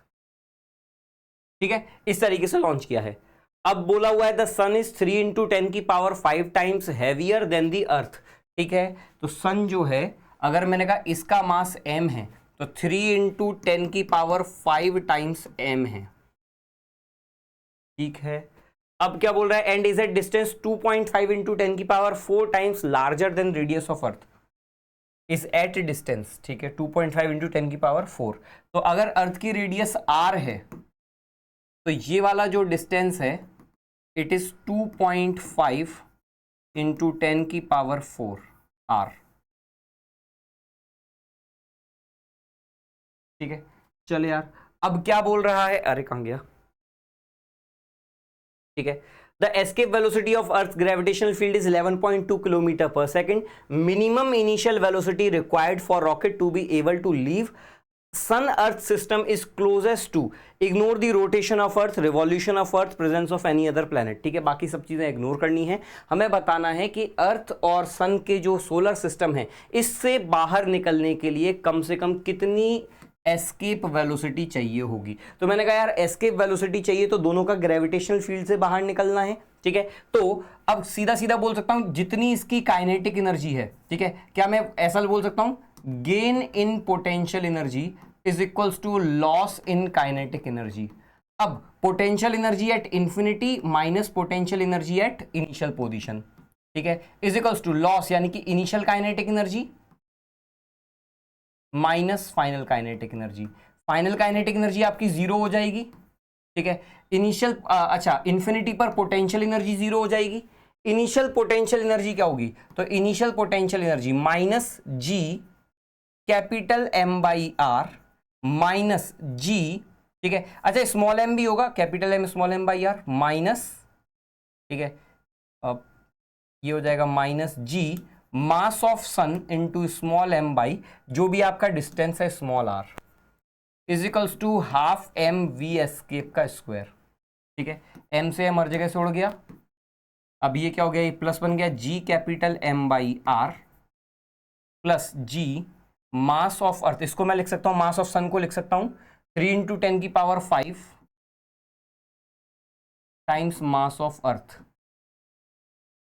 ठीक है, इस तरीके से लॉन्च किया है। अब बोला हुआ है the sun is 3 × 10⁵ times heavier than the earth. ठीक है, तो सन जो है, अगर मैंने कहा इसका मास m है, तो 3 × 10⁵ टाइम्स m है। ठीक है, अब क्या बोल रहा है, and is at distance 2.5 × 10⁴ times larger than radius of earth. Is at distance, ठीक है, 2.5 × 10⁴। तो अगर अर्थ की रेडियस r है, तो ये वाला जो डिस्टेंस है इट इज 2.5 × 10⁴ r। ठीक है, चले यार, अब क्या बोल रहा है, अरे कहां गया, ठीक है, the escape velocity of earth gravitational field is 11.2 km/s। Minimum initial velocity required for rocket to be able to leave sun earth system is closest to, ignore the rotation of earth, revolution of earth, presence of any other planet. ठीक है, बाकी सब चीजें ignore करनी है, हमें बताना है कि अर्थ और सन के जो सोलर सिस्टम है, इससे बाहर निकलने के लिए कम से कम कितनी एस्केप वेलोसिटी चाहिए होगी। तो मैंने कहा यार एस्केप वेलोसिटी चाहिए तो दोनों का ग्रेविटेशनल फील्ड से बाहर निकलना है। ठीक है, तो अब सीधा सीधा बोल सकता हूं जितनी इसकी काइनेटिक एनर्जी है, ठीक है, क्या मैं ऐसा बोल सकता हूं, gain in potential energy is equals to loss in kinetic energy. अब potential energy at infinity minus potential energy at initial position, ठीक है, इज इक्वल्स टू लॉस यानी कि initial kinetic energy minus final kinetic energy. Final kinetic energy आपकी zero हो जाएगी। ठीक है, इनिशियल अच्छा इंफिनिटी पर पोटेंशियल एनर्जी जीरो हो जाएगी। इनिशियल पोटेंशियल एनर्जी क्या होगी, तो initial potential energy minus G capital m/r minus जी, ठीक है, अच्छा स्मॉल m भी होगा, capital M small m/r minus, ठीक है, अब ये हो जाएगा minus G mass of sun into small m by जो भी आपका डिस्टेंस है small r is equals to half m v escape का स्क्वायर। ठीक है, m से m हर जगह से उड़ गया, अब ये क्या हो गया, ये प्लस बन गया g capital m/r plus g mass of अर्थ, इसको मैं लिख सकता हूं, मास ऑफ सन को लिख सकता हूं 3 × 10⁵ times mass of earth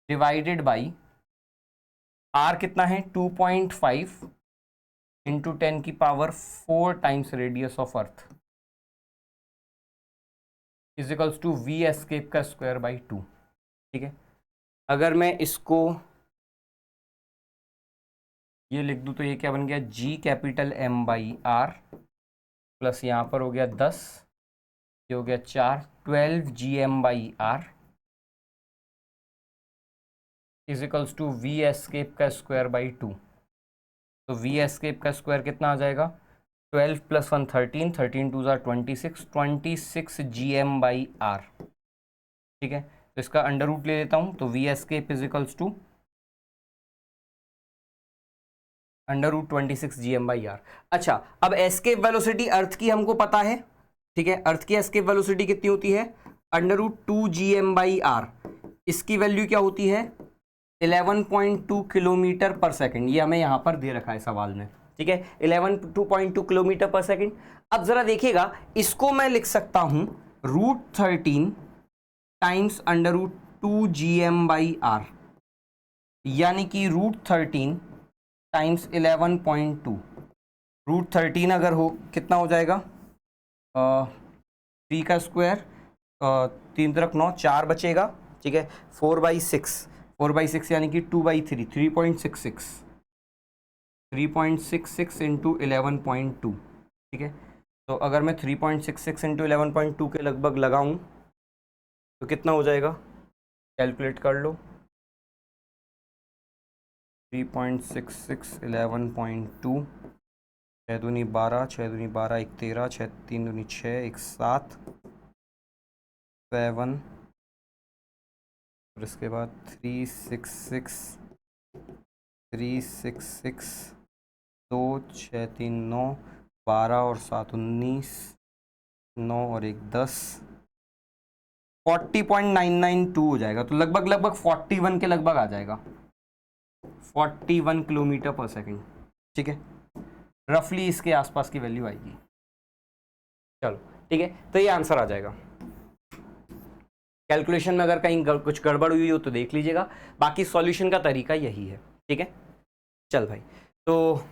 divided by r कितना है 2.5 × 10⁴ times radius of earth is equals to v escape का स्क्वायर बाई 2। ठीक है, अगर मैं इसको ये लिख दूं तो ये क्या बन गया, g कैपिटल m/r प्लस यहाँ पर हो गया 10, ये हो गया 4, 12 gm/r is equals to v escape का स्क्वायर बाई 2। तो v एस्केप का स्क्वायर कितना आ जाएगा, 12 + 1 13, 13 2 26, 26 gm/r। ठीक है, तो इसका अंडर रूट ले लेता हूँ, तो v escape is equals to √26 gm/r। अच्छा, अब एस्केप वेलोसिटी अर्थ की हमको पता है, ठीक है, अर्थ की एस्केप वेलोसिटी कितनी होती है, √2 gm/r। इसकी वैल्यू क्या होती है 11.2 km/s। ये हमें यहाँ पर दे रखा है सवाल में। ठीक है, 11.2 km/s। अब जरा देखिएगा, इसको मैं लिख सकता हूँ √13 टाइम्स √2 gm/r यानी कि √13 टाइम्स 11.2, √13 अगर हो कितना हो जाएगा 3 का स्क्वायर 3 तक 9, 4 बचेगा, ठीक है। 4/6 यानी कि 2/3, 3.66, 3.66 इंटू 11.2, ठीक है। तो अगर मैं 3.66 इंटू 11.2 के लगभग लगाऊं तो कितना हो जाएगा, कैलकुलेट कर लो। 3.66 11.2, 6 दूनी 12, 6 दूनी 12, 1 13, 6 3 दूनी 6, 1 7, 7, और इसके बाद 366, 2 6 3 9, 12 और 7 19, 9 और 1 10, 40.992 हो जाएगा। तो लगभग 41 के लगभग आ जाएगा, 41 किलोमीटर पर सेकेंड, ठीक है। रफली इसके आसपास की वैल्यू आएगी। चलो ठीक है, तो ये आंसर आ जाएगा। कैलकुलेशन में अगर कहीं कुछ गड़बड़ हुई हो तो देख लीजिएगा, बाकी सॉल्यूशन का तरीका यही है, ठीक है। चल भाई, तो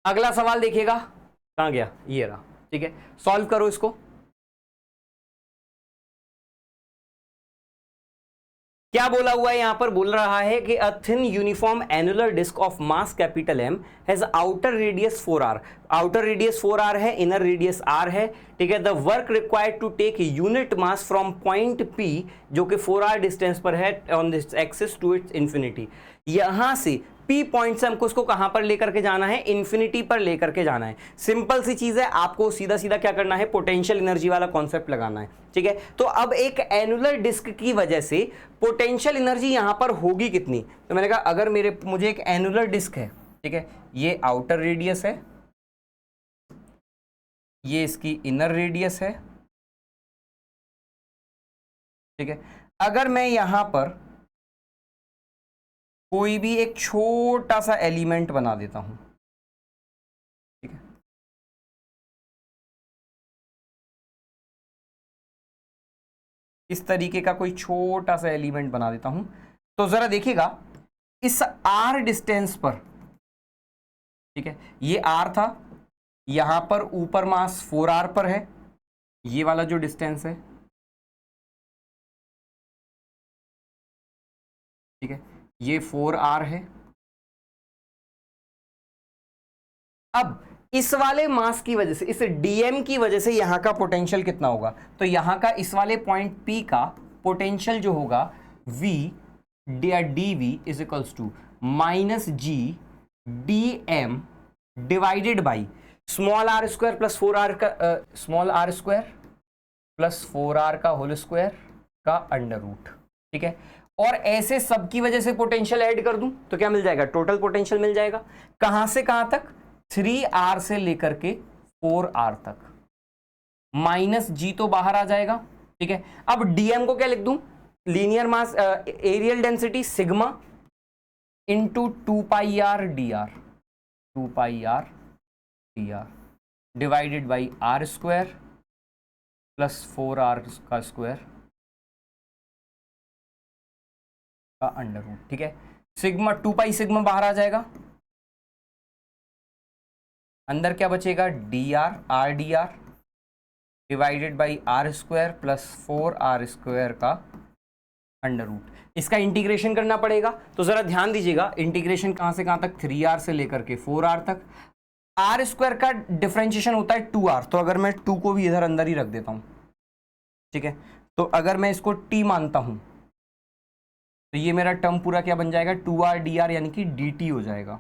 अगला सवाल देखिएगा, कहाँ गया, ये रहा, ठीक है। सॉल्व करो इसको। क्या बोला हुआ है यहां पर, बोल रहा है कि a thin uniform annular disc of mass capital M has outer radius 4r, outer radius 4r है, इनर रेडियस r है, ठीक है। The work required to take unit mass from point p जो कि 4r डिस्टेंस पर है on this axis to its infinity. यहां से P पॉइंट से हमको इसको कहां पर लेकर के जाना है, इंफिनिटी पर लेकर के जाना है। सिंपल सी चीज है, आपको सीधा सीधा क्या करना है, पोटेंशियल एनर्जी वाला कॉन्सेप्ट लगाना है, ठीक है। तो अब एक एनुलर डिस्क की वजह से पोटेंशियल एनर्जी यहां पर होगी कितनी, तो मैंने कहा अगर मुझे एक एनुलर डिस्क है, ठीक है, ये आउटर रेडियस है, ये इसकी इनर रेडियस है, ठीक है। अगर मैं यहां पर कोई भी एक छोटा सा एलिमेंट बना देता हूं, ठीक है, इस तरीके का कोई छोटा सा एलिमेंट बना देता हूं, तो जरा देखिएगा इस r डिस्टेंस पर, ठीक है, ये r था, यहां पर ऊपर मास 4r पर है, ये वाला जो डिस्टेंस है, ठीक है, ये 4r है। अब इस वाले मास की वजह से, इस dm की वजह से यहां का पोटेंशियल कितना होगा, तो यहां का इस वाले पॉइंट P का पोटेंशियल जो होगा v dv is equals to minus G dm divided by small r square plus 4r का small r square plus 4r का होल स्क्वायर का अंडर रूट, ठीक है। और ऐसे सब की वजह से पोटेंशियल ऐड कर दूं तो क्या मिल जाएगा, टोटल पोटेंशियल मिल जाएगा। कहां से कहां तक, 3r से लेकर के 4r तक, माइनस जी तो बाहर आ जाएगा, ठीक है। अब dm को क्या लिख दूं, linear mass areal density sigma into 2πr dr, 2πr dr divided by r square plus 4r का स्क्वायर का अंडर रूट, ठीक है। सिग्मा 2π सिग्मा बाहर आ जाएगा, अंदर क्या बचेगा, dr r dr divided by r square plus 4r square का अंडर रूट। इसका इंटीग्रेशन करना पड़ेगा, तो जरा ध्यान दीजिएगा, इंटीग्रेशन कहां से कहां तक, 3r से लेकर के 4r तक। r स्क्वायर का डिफरेंशिएशन होता है 2r, तो अगर मैं 2 को भी इधर अंदर ही रख देता हूं, ठीक है, तो अगर मैं इसको t मानता हूं तो ये मेरा टर्म पूरा क्या बन जाएगा, 2r dr यानी कि dt हो जाएगा,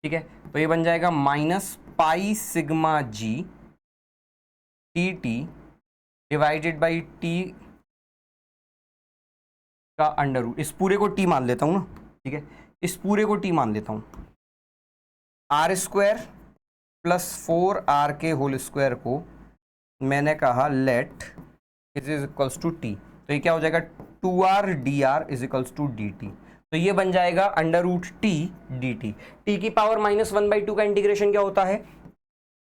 ठीक है। तो ये बन जाएगा minus pi sigma G dt divided by t का अंडर रूट। इस पूरे को t मान लेता हूं ना, ठीक है, इस पूरे को t मान लेता हूं, r स्क्वायर प्लस 4r के होल स्क्वायर को मैंने कहा let is equals to t, तो ये क्या हो जाएगा, 2r dr is equals to dt। तो ये बन जाएगा under root t dt। t की पावर -1/2 का इंटीग्रेशन क्या होता है,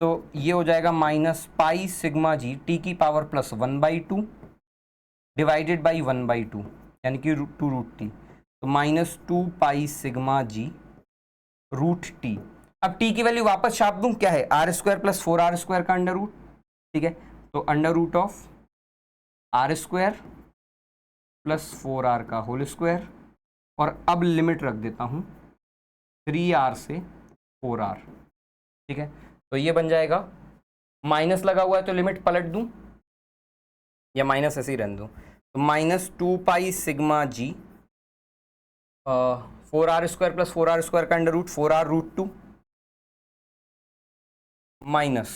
तो ये हो जाएगा minus pi sigma G t की पावर प्लस 1/2 डिवाइडेड बाई 1/2 यानी कि 2 रूट टी, तो minus 2 pi sigma G root T. अब t की वैल्यू वापस छाप दूं, क्या है, r square plus 4r square का अंडर रूट, ठीक है। तो under root of R square plus 4r का होल स्क्वायर, और अब लिमिट रख देता हूँ 3r से 4r। ठीक है, तो ये बन जाएगा, माइनस लगा हुआ है तो लिमिट पलट दूं या माइनस ऐसे ही रहने दूं, तो minus 2 pi sigma G 4r square plus 4r square का under root 4r root 2 minus,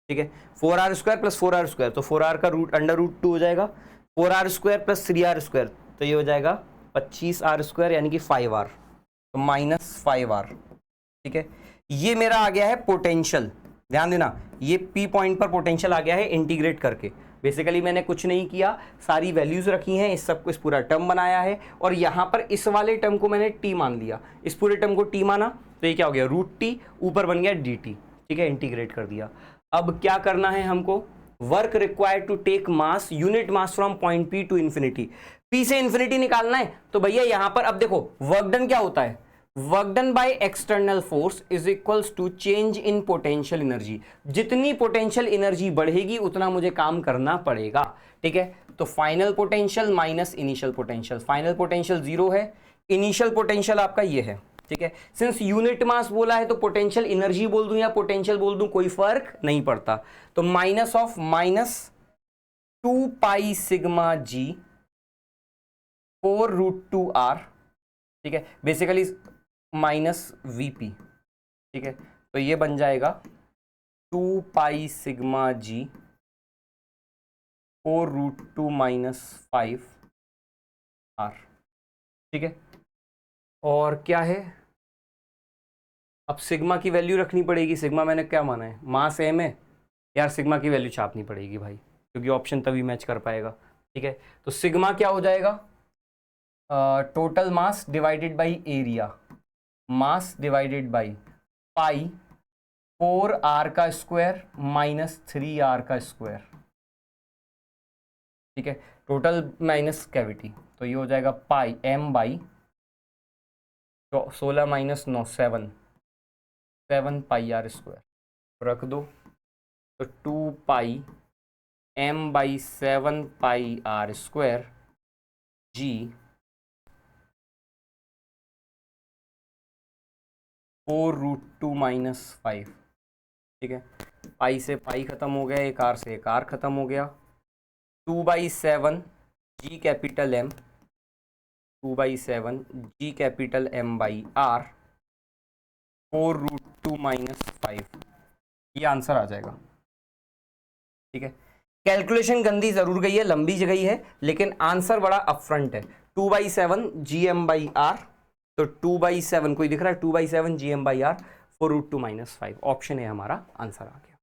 ठीक है, 4r square plus 4r square, तो 4r का रूट अंडर रूट 2 हो जाएगा, 4r square plus 3r square, तो ये हो जाएगा 25r स्क्वायर यानी कि 5r, तो माइनस 5r। ठीक है, ये मेरा आ गया है पोटेंशियल, ध्यान देना ये P पॉइंट पर पोटेंशियल आ गया है इंटीग्रेट करके। बेसिकली मैंने कुछ नहीं किया, सारी वैल्यूज रखी हैं, इस सब को, इस पूरा टर्म बनाया है, और यहाँ पर इस वाले टर्म को मैंने t मान लिया, इस पूरे टर्म को t माना, तो ये क्या हो गया रूट t, ऊपर बन गया dt। ठीक है, इंटीग्रेट कर दिया। अब क्या करना है हमको, work required to take mass, unit mass from point P to infinity, P से इन्फिनिटी निकालना है। तो भैया यहाँ पर अब देखो वर्क डन क्या होता है, work done by external force is equals to change in potential energy. जितनी पोटेंशियल एनर्जी बढ़ेगी उतना मुझे काम करना पड़ेगा। ठीक है, तो final potential minus initial potential, final potential 0 है, इनिशियल पोटेंशियल आपका ये है। ठीक है, सिंस यूनिट मास बोला है तो पोटेंशियल एनर्जी बोल दूं या पोटेंशियल बोल दूं कोई फर्क नहीं पड़ता, तो minus of minus 2 pi sigma G 4 root 2r। ठीक है, बेसिकली माइनस वीपी। ठीक है, तो ये बन जाएगा 2 pi sigma G 4 root 2 minus 5r। ठीक है, और क्या है, अब सिग्मा की वैल्यू रखनी पड़ेगी। सिग्मा मैंने क्या माना है, मास m है यार, सिग्मा की वैल्यू छापनी पड़ेगी भाई, क्योंकि ऑप्शन तभी मैच कर पाएगा। ठीक है, तो सिग्मा क्या हो जाएगा, total mass divided by area, mass divided by pi 4r का स्क्वायर माइनस 3r का स्क्वायर। ठीक है, टोटल माइनस कैविटी, तो ये हो जाएगा pi m by 16 minus 9 7 pi r square रख दो, तो 2 पाई m बाई 7 pi r square G 4 root 2 minus 5। ठीक है, पाई से पाई खत्म हो गया, एक आर से एक आर खत्म हो गया, 2/7 G capital M, 2/7 G capital M by R 4 root 2 minus 5, ये आंसर आ जाएगा। ठीक है, कैलकुलेशन गंदी जरूर गई है, लंबी गई है, लेकिन आंसर बड़ा अपफ्रंट है। 2/7 जी एम बाई आर, तो 2/7 कोई दिख रहा है, 2/7 G M by R 4 root 2 minus 5, option है हमारा आंसर आ गया।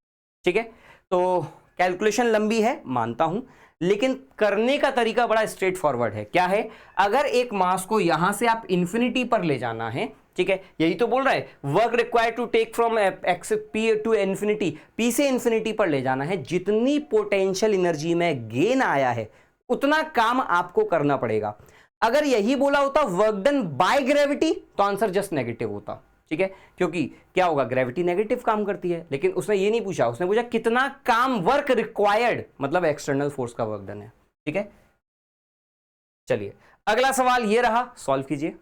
ठीक है, तो कैलकुलेशन लंबी है मानता हूं, लेकिन करने का तरीका बड़ा स्ट्रेट फॉरवर्ड है। क्या है, अगर एक मास को यहां से आप इंफिनिटी पर ले जाना है, ठीक है, यही तो बोल रहा है, work required to take from X P to infinity, P से इन्फिनिटी पर ले जाना है, जितनी पोटेंशियल एनर्जी में गेन आया है उतना काम आपको करना पड़ेगा। अगर यही बोला होता वर्क डन बाय ग्रेविटी, तो आंसर जस्ट नेगेटिव होता। ठीक है, क्योंकि क्या होगा, ग्रेविटी नेगेटिव काम करती है, लेकिन उसने ये नहीं पूछा, उसने पूछा कितना काम वर्क रिक्वायर्ड, मतलब एक्सटर्नल फोर्स का वर्क डन है। ठीक है, चलिए अगला सवाल ये रहा, सॉल्व कीजिए।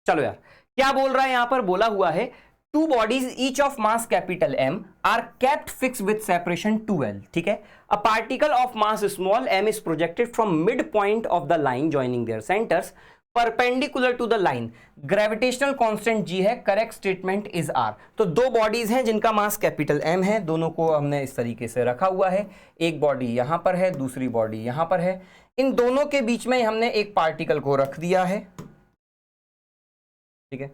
चलो यार, क्या बोल रहा है यहां पर, बोला हुआ है two bodies each of mass capital M are kept fixed with separation 2L. ठीक है, a particle of mass small m is projected from midpoint of the line joining their centers perpendicular to the line. Gravitational constant G है, correct statement is R. तो दो bodies हैं जिनका mass capital M है, दोनों को हमने इस तरीके से रखा हुआ है, एक बॉडी यहां पर है, दूसरी बॉडी यहां पर है, इन दोनों के बीच में हमने एक पार्टिकल को रख दिया है। ठीक है,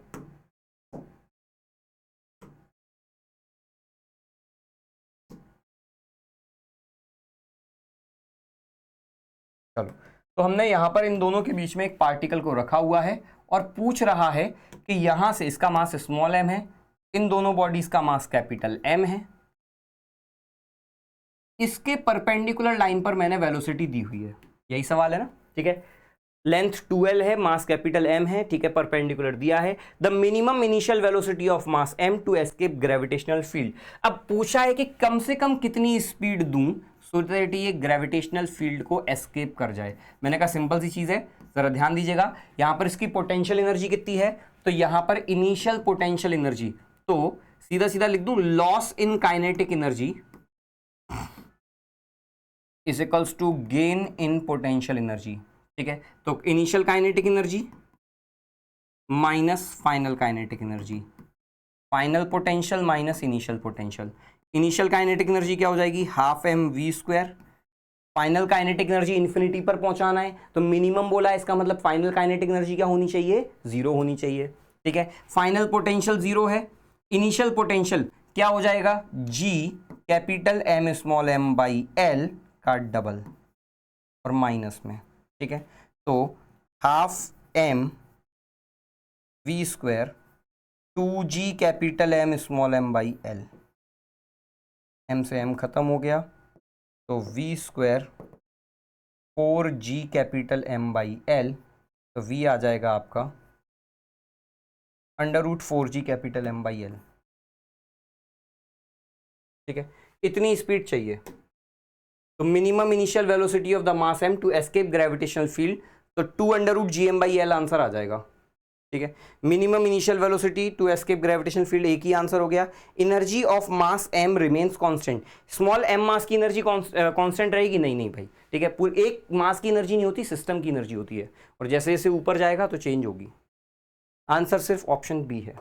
चलो, तो हमने यहां पर इन दोनों के बीच में एक पार्टिकल को रखा हुआ है और पूछ रहा है कि यहां से इसका मास स्मॉल m है, इन दोनों बॉडीज का मास कैपिटल M है, इसके परपेंडिकुलर लाइन पर मैंने वेलोसिटी दी हुई है, यही सवाल है ना। ठीक है, लेंथ 12 है, मास कैपिटल M है, ठीक है, परपेंडिकुलर दिया है। The minimum initial velocity of mass M to escape gravitational field. अब पूछा है कि कम से कम कितनी स्पीड दूं सो दैट ये ग्रेविटेशनल फील्ड को एस्केप कर जाए। मैंने कहा सिंपल सी चीज है, जरा ध्यान दीजिएगा। यहां पर इसकी पोटेंशियल एनर्जी कितनी है, तो यहां पर इनिशियल पोटेंशियल एनर्जी, तो सीधा सीधा लिख दूं loss in kinetic energy is equals to gain in potential energy, ठीक है। तो initial kinetic energy minus final kinetic energy, final potential minus initial potential. Initial kinetic energy क्या हो जाएगी, half M V square. Final kinetic energy infinity पर पहुंचाना है, तो मिनिमम बोला है, इसका मतलब फाइनल काइनेटिक एनर्जी क्या होनी चाहिए, जीरो होनी चाहिए, ठीक है। फाइनल पोटेंशियल जीरो है, इनिशियल पोटेंशियल क्या हो जाएगा, G capital M small M by L का डबल और माइनस में, ठीक है। तो half M V square 2g capital M small M by L, M से एम खत्म हो गया, तो V square 4g capital M by L, तो v आ जाएगा आपका under root 4g capital M by L, ठीक है। इतनी स्पीड चाहिए, तो minimum initial velocity of the mass m to escape gravitational field, तो 2 under root G M by L answer आ जाएगा, ठीक है। Minimum initial velocity to escape gravitational field, एक ही आंसर हो गया। Energy of mass m remains constant, small m mass की एनर्जी कांस्टेंट रहेगी, नहीं नहीं भाई, ठीक है। पूरी एक मास की एनर्जी नहीं होती, सिस्टम की एनर्जी होती है, और जैसे जैसे ऊपर जाएगा तो चेंज होगी। आंसर सिर्फ ऑप्शन बी है,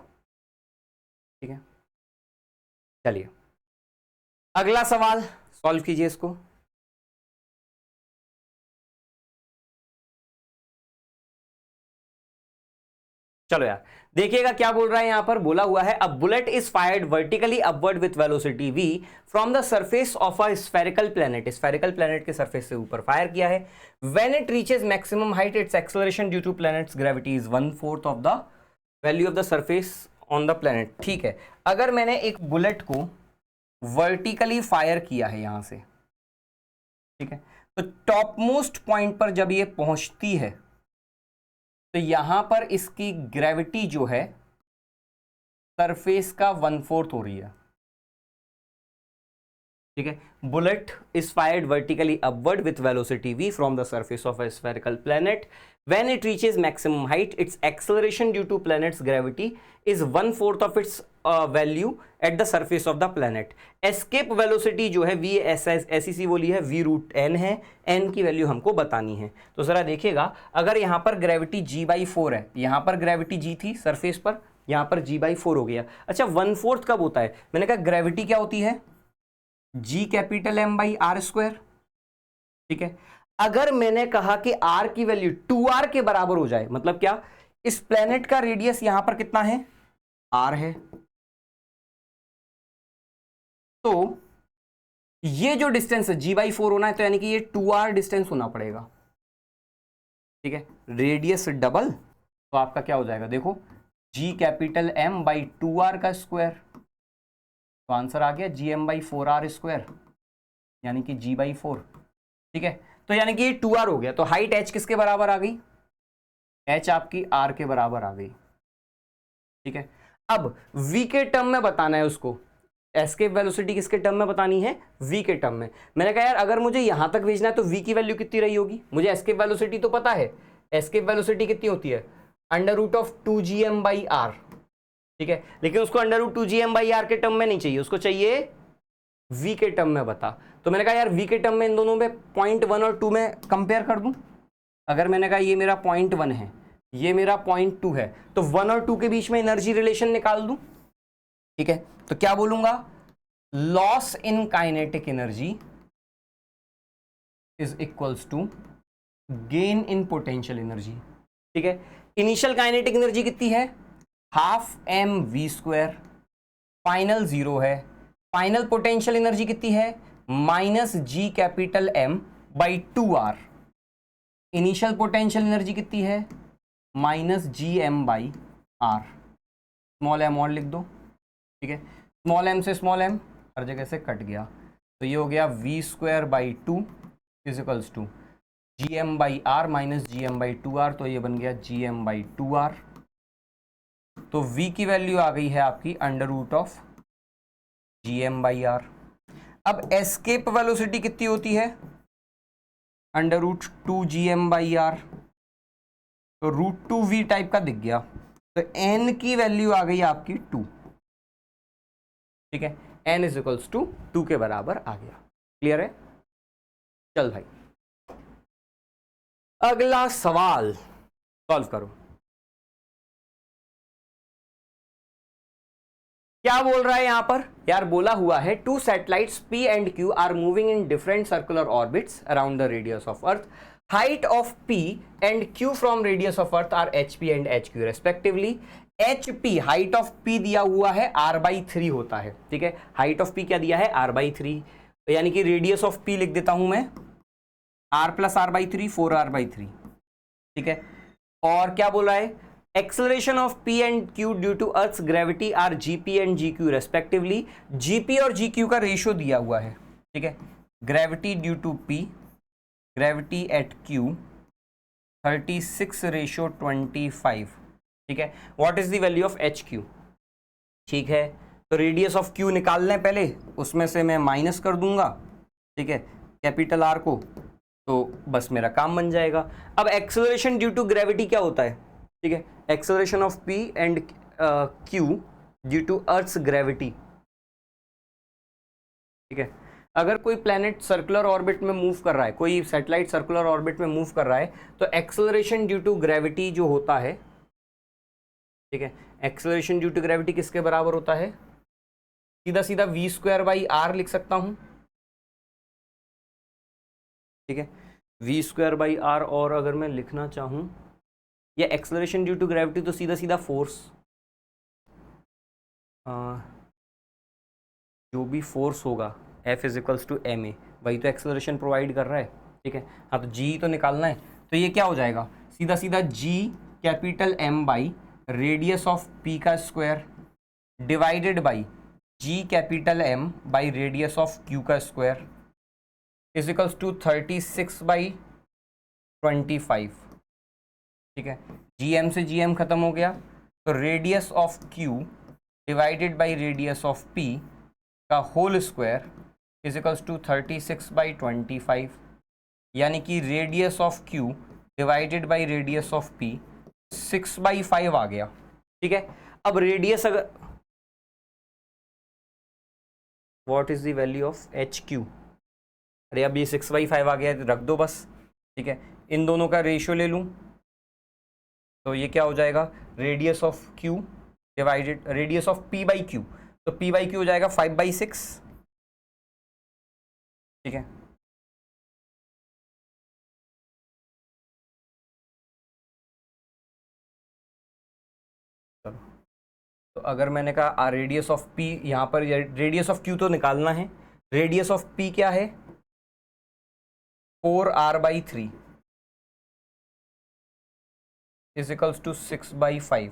ठीक है। चलिए अगला सवाल सॉल्व कीजिए इसको। चलो यार देखिएगा क्या बोल रहा है यहां पर, बोला हुआ है a bullet is fired vertically upward with velocity v from the surface of a spherical planet, spherical planet के सरफेस से ऊपर फायर किया है। When it reaches maximum height it's acceleration due to planets gravity is 1/4 of the value of the surface on the planet, ठीक है। अगर मैंने एक बुलेट को वर्टिकली फायर किया है यहां से, ठीक है, तो टॉप मोस्ट पॉइंट पर जब ये पहुंचती है तो यहां पर इसकी ग्रेविटी जो है सरफेस का 1/4 हो रही है, ठीक है। Bullet is fired vertically upward with velocity v from the surface of a spherical planet. When it reaches maximum height it's acceleration due to planets gravity is 1/4 of its value at the surface of the planet. Escape velocity जो है v ऐसी सी बोली है v root n है, n की value हमको बतानी है। तो जरा देखिएगा, अगर यहां पर ग्रेविटी g/4 है, यहां पर ग्रेविटी g थी सरफेस पर, यहां पर g/4 हो गया। अच्छा 1/4 कब होता है, मैंने कहा ग्रेविटी क्या होती है, G capital M by R square, ठीक है। अगर मैंने कहा कि आर की वैल्यू 2r के बराबर हो जाए, मतलब क्या, इस प्लेनेट का रेडियस यहां पर कितना है, r है, तो ये जो डिस्टेंस है g/4 होना है, तो यानी कि ये 2r डिस्टेंस होना पड़ेगा, ठीक है। रेडियस डबल, तो आपका क्या हो जाएगा, देखो g capital m by 2r का स्क्वायर, तो आंसर आ गया gm/4r स्क्वायर, यानी कि g/4, ठीक है। तो यानी कि ये 2r हो गया, तो हाइट h किसके बराबर आ गई, h आपकी r के बराबर आ गई, ठीक है। अब v के टर्म में बताना है उसको, एस्केप वेलोसिटी किसके टर्म में बतानी है, v के टर्म में। मैंने कहा यार अगर मुझे यहां तक भेजना है तो v की वैल्यू कितनी रही होगी, मुझे एस्केप वेलोसिटी तो पता है, एस्केप वेलोसिटी कितनी होती है, अंडर रूट ऑफ 2gm/r, ठीक है। लेकिन उसको अंडर रूट 2gm/r के टर्म में नहीं चाहिए, उसको चाहिए v के टर्म में बता। तो मैंने कहा यार v के टर्म में इन दोनों में पॉइंट 1 और 2 में कंपेयर कर दूं। अगर मैंने कहा ये मेरा पॉइंट 1 है, ये मेरा पॉइंट 2 है, तो 1 और 2 के बीच में एनर्जी रिलेशन निकाल दूं, ठीक है। तो क्या बोलूंगा, loss in kinetic energy is equals to gain in potential energy, ठीक है। इनिशियल काइनेटिक एनर्जी कितनी है, half M V square, final 0 है। फाइनल पोटेंशियल एनर्जी कितनी है, minus G capital M by 2r। Initial potential energy कितनी है, minus G M by R, small M और लिख दो, ठीक है। स्मॉल एम से स्मॉल एम हर जगह से कट गया, तो ये हो गया v² by 2 equals to GM/r minus GM/2r, तो ये बन गया GM/2r। तो v की वैल्यू आ गई है आपकी √ऑफ GM/r। अब एस्केप वेलोसिटी कितनी होती है? √2 GM/r। तो √2v टाइप का दिख गया, तो n की वैल्यू आ गई आपकी 2। ठीक है, n इज टू 2 के बराबर आ गया। क्लियर है? चल भाई, अगला सवाल सॉल्व करो। क्या बोल रहा है यहां पर? यार बोला हुआ है two satellites P and Q are moving in different circular orbits around the radius of earth. Height of P and Q from radius of earth are HP and HQ respectively. HP height of P दिया हुआ है r/3 होता है। ठीक है, height of P क्या दिया है? r/3, यानी कि रेडियस ऑफ P लिख देता हूं मैं r + r/3 4r/3। ठीक है, और क्या बोला है? Acceleration of P and Q due to earth's gravity are GP and GQ respectively. GP और GQ का रेशियो दिया हुआ है। ठीक है, gravity due to P, gravity at Q 36:25। ठीक है, what is the value of HQ? ठीक है, तो रेडियस ऑफ Q निकाल लें पहले, उसमें से मैं माइनस कर दूंगा। ठीक है, कैपिटल R को, तो बस मेरा काम बन जाएगा। अब एक्सेलरेशन ड्यू टू ग्रेविटी क्या होता है? ठीक है, acceleration of P and Q due to earth's gravity. ठीक है, अगर कोई प्लैनेट सर्कुलर ऑर्बिट में मूव कर रहा है, कोई सैटेलाइट सर्कुलर ऑर्बिट में मूव कर रहा है, तो एक्सेलरेशन ड्यू टू ग्रेविटी जो होता है, ठीक है, एक्सेलरेशन ड्यू टू ग्रेविटी किसके बराबर होता है? सीधा सीधा v²/r लिख सकता हूं। ठीक है, v²/r, और अगर मैं लिखना चाहूं या एक्सेलरेशन ड्यू टू ग्रेविटी, तो सीधा सीधा फोर्स, जो भी फोर्स होगा F = ma, वही तो एक्सेलरेशन प्रोवाइड कर रहा है। ठीक है, हाँ, तो g तो निकालना है, तो ये क्या हो जाएगा? सीधा सीधा G∩M by radius of P का square divided by G∩M by radius of Q का स्क्वायर = 36/25। ठीक है, GM से GM खत्म हो गया, तो radius of Q divided by radius of P का होल स्क्वायर = 36/25, यानी कि radius of Q divided by radius of P 6/5 आ गया। ठीक है, अब रेडियस अगर, what is the value of HQ? अरे अब ये 6/5 आ गया, रख दो बस। ठीक है, इन दोनों का रेशियो ले लूं, तो ये क्या हो जाएगा? Radius of Q divided radius of P/Q, तो P/Q हो जाएगा 5/6। ठीक है, चलो, तो अगर मैंने कहा रेडियस ऑफ P, यहाँ पर रेडियस ऑफ Q तो निकालना है, रेडियस ऑफ P क्या है? 4r/3 = 6/5,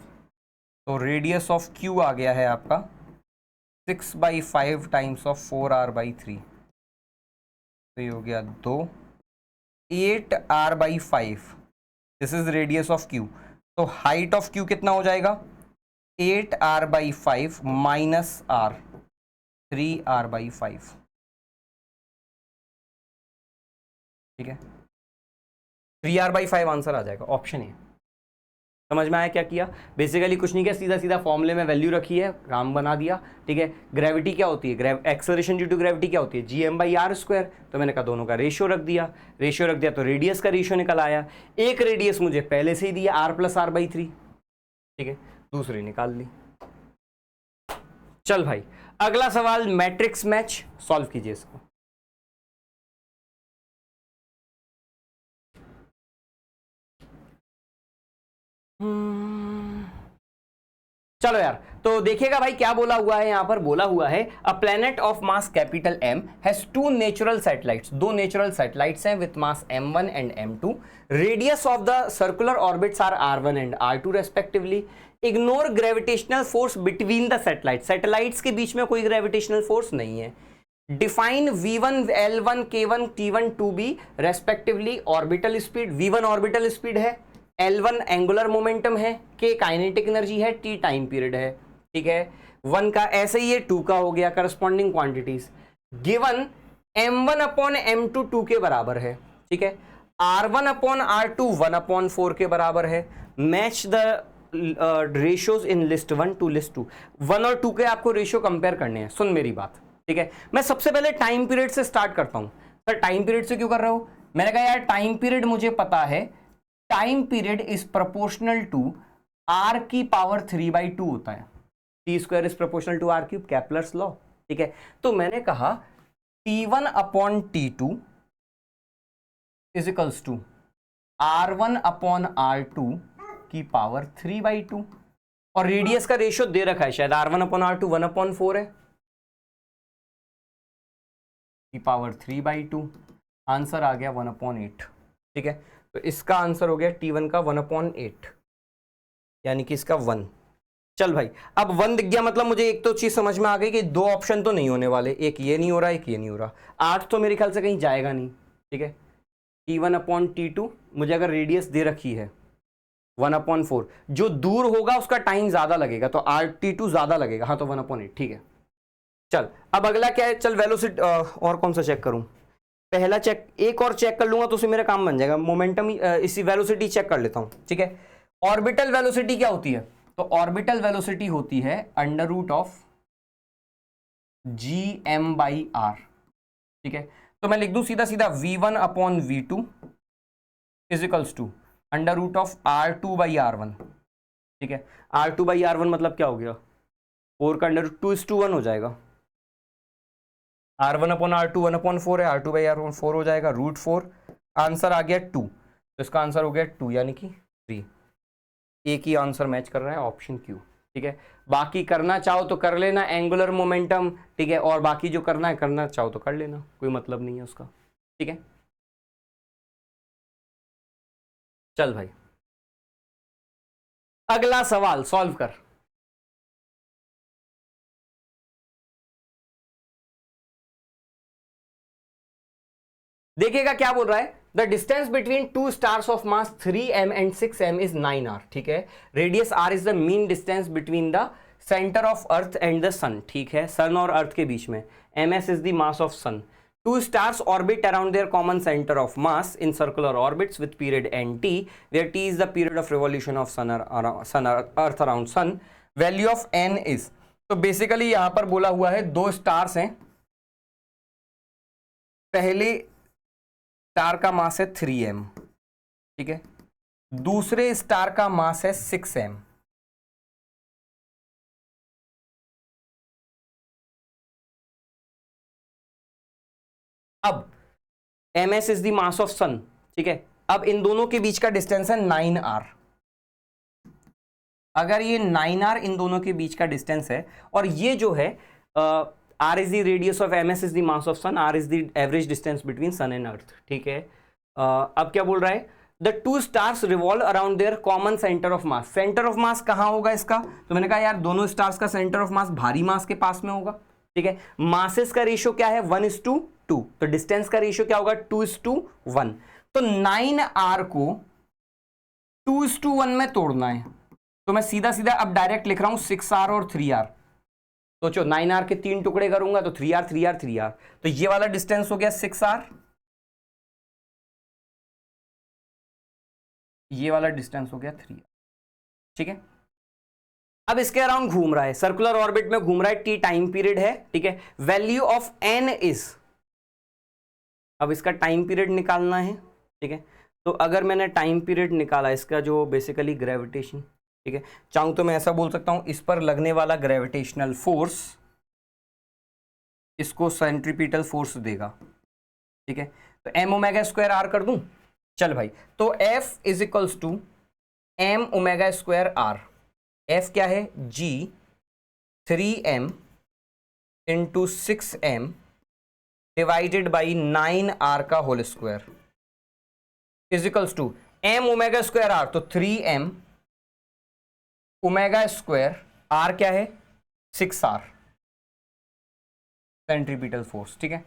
तो रेडियस ऑफ Q आ गया है आपका 6/5 टाइम्स ऑफ 4r/3, तो ये हो गया 2, 8r/5। This is radius of Q, तो हाइट ऑफ Q कितना हो जाएगा? 8r/5 minus r, 3r/5। ठीक है, 3r/5 आंसर आ जाएगा, ऑप्शन है। समझ में आया क्या किया? बेसिकली कुछ नहीं किया, सीधा सीधा फॉर्मूले में वैल्यू रखी है, काम बना दिया। ठीक है, ग्रेविटी क्या होती है? एक्सेलरेशन ड्यू टू ग्रेविटी क्या होती है? GM/r²। तो मैंने कहा दोनों का रेशियो रख दिया, तो रेडियस का रेशियो निकल आया। एक रेडियस मुझे पहले से ही दिया r + r/3। ठीक है, दूसरी निकाल ली। चल भाई, अगला सवाल मैट्रिक्स मैच, सॉल्व कीजिए इसको। चलो यार, तो देखिएगा भाई क्या बोला हुआ है यहां पर। बोला हुआ है a planet of mass M has 2 natural satellites. 2 natural satellites हैं with mass M1 and M2। Radius of the circular orbits are R1 and R2 respectively. Ignore gravitational force between the satellite. Satellites के बीच में कोई gravitational force नहीं है। Define v1 l1 k1 t1 to be respectively orbital speed. v1 orbital speed है, l1 angular momentum है, k kinetic energy है, t time period है। ठीक है, 1 का ऐसे ही, ये 2 का हो गया corresponding quantities. Given m1 upon m2 2 के बराबर है। ठीक है, r1 अपॉन r2 1 अपॉन 4 के बराबर है। Match the ratios in list 1 to list 2। 1 और 2 के आपको रेशियो कंपेयर करने हैं। सुन मेरी बात, ठीक है। मैं सबसे पहले टाइम पीरियड से स्टार्ट करता हूं। सर टाइम पीरियड से क्यों कर रहे हो? मैंने कहा यार टाइम पीरियड मुझे पता है, time period is proportional to r की पावर 3/2 होता है। t square is proportional to r cube, Kepler's law. ठीक है, तो मैंने कहा t1 upon t2 is equals to r1 upon r2 की पावर 3/2, और रेडियस का रेशियो दे रखा है शायद, r1 अपॉन r2 1 अपॉन 4 है, की पावर 3/2। आंसर आ गया 1/8। ठीक है, तो इसका आंसर हो गया t1 का 1/8, यानी कि इसका 1। चल भाई, अब 1 दिख गया, मतलब मुझे एक तो चीज समझ में आ गई कि 2 ऑप्शन तो नहीं होने वाले, एक ये नहीं हो रहा, एक ये नहीं हो रहा। 8 तो मेरे ख्याल से कहीं जाएगा नहीं। ठीक है, t1 अपॉन t2 मुझे अगर रेडियस दे रखी है 1/4, जो दूर होगा उसका टाइम ज्यादा लगेगा, तो t2 ज्यादा लगेगा। हाँ, तो 1/8। ठीक है, चल अब अगला क्या है? चल वेलोसिटी और कौन सा चेक करूं? पहला चेक, एक और चेक कर लूंगा तो उससे मेरा काम बन जाएगा। मोमेंटम इसी वेलोसिटी चेक कर लेता हूं। ठीक है, ऑर्बिटल वेलोसिटी क्या होती है? तो ऑर्बिटल वेलोसिटी होती है √of gm/r। ठीक है, तो मैं लिख दूं सीधा सीधा v1 upon v2 is equals to √of r2/r1। ठीक है, r2/r1 मतलब क्या हो गया? 4 का √2:1 हो जाएगा। r1 अपॉन r2 1/4 है, r2/r1 4 हो जाएगा, √4। आंसर आ गया 2, तो इसका आंसर हो गया 2 यानी कि 3। एक ही आंसर मैच कर रहा है, ऑप्शन क्यू। ठीक है, बाकी करना चाहो तो कर लेना एंगुलर मोमेंटम। ठीक है, और बाकी जो करना है करना चाहो तो कर लेना, कोई मतलब नहीं है उसका। ठीक है, चल भाई अगला सवाल सॉल्व कर। देखिएगा क्या बोल रहा है। The distance between two stars of mass 3m and 6m is 9r। ठीक है, radius r is the mean distance between the centre of earth and the sun. ठीक है, सन और अर्थ के बीच में। ms is the mass of sun. Two stars orbit around their common centre of mass in circular orbits with period nt, where t is the period of revolution of sun earth around sun. Value of n is, तो basically यहां पर बोला हुआ है 2 stars हैं। पहले star का मास है 3m। ठीक है, दूसरे स्टार का मास है 6m। अब ms is the mass of sun. ठीक है, अब इन दोनों के बीच का डिस्टेंस है 9r। अगर ये 9r इन दोनों के बीच का डिस्टेंस है, और ये जो है r is the radius of ms is the mass of sun, r is the average distance between sun and earth. ठीक है, अब क्या बोल रहा है? The two stars revolve around their common centre of mass. Centre of mass कहां होगा इसका? तो मैंने कहा यार दोनों स्टार्स का सेंटर ऑफ मास भारी मास के पास में होगा। ठीक है, मासेस का रेशियो क्या है? 1:2। तो डिस्टेंस का रेशियो क्या होगा? 2:1। तो 9r को 2:1 में तोड़ना है, तो मैं सीधा सीधा अब डायरेक्ट लिख रहा हूं 6r और 3r। सोचो 9r के 3 टुकड़े करूंगा तो 3r 3r 3r, तो ये वाला डिस्टेंस हो गया 6r, ये वाला डिस्टेंस हो गया 3r। ठीक है, अब इसके अराउंड घूम रहा है, सर्कुलर ऑर्बिट में घूम रहा है, t टाइम पीरियड है। ठीक है, वैल्यू ऑफ n इज, अब इसका टाइम पीरियड निकालना है। ठीक है, तो अगर मैंने टाइम पीरियड निकाला इसका, जो बेसिकली ग्रेविटेशन, ठीक है, चाहूं तो मैं ऐसा बोल सकता हूं, इस पर लगने वाला ग्रेविटेशनल फोर्स इसको सेंट्रीपिटल फोर्स देगा। ठीक है, तो m⍵² कर दूं। चल भाई, तो F is equals to m⍵² F क्या है? G 3m into 6m divided by 9r का whole square is equals to m⍵² तो 3m ⍵², r क्या है? 6r। सेंट्रीपिटल फोर्स, ठीक है।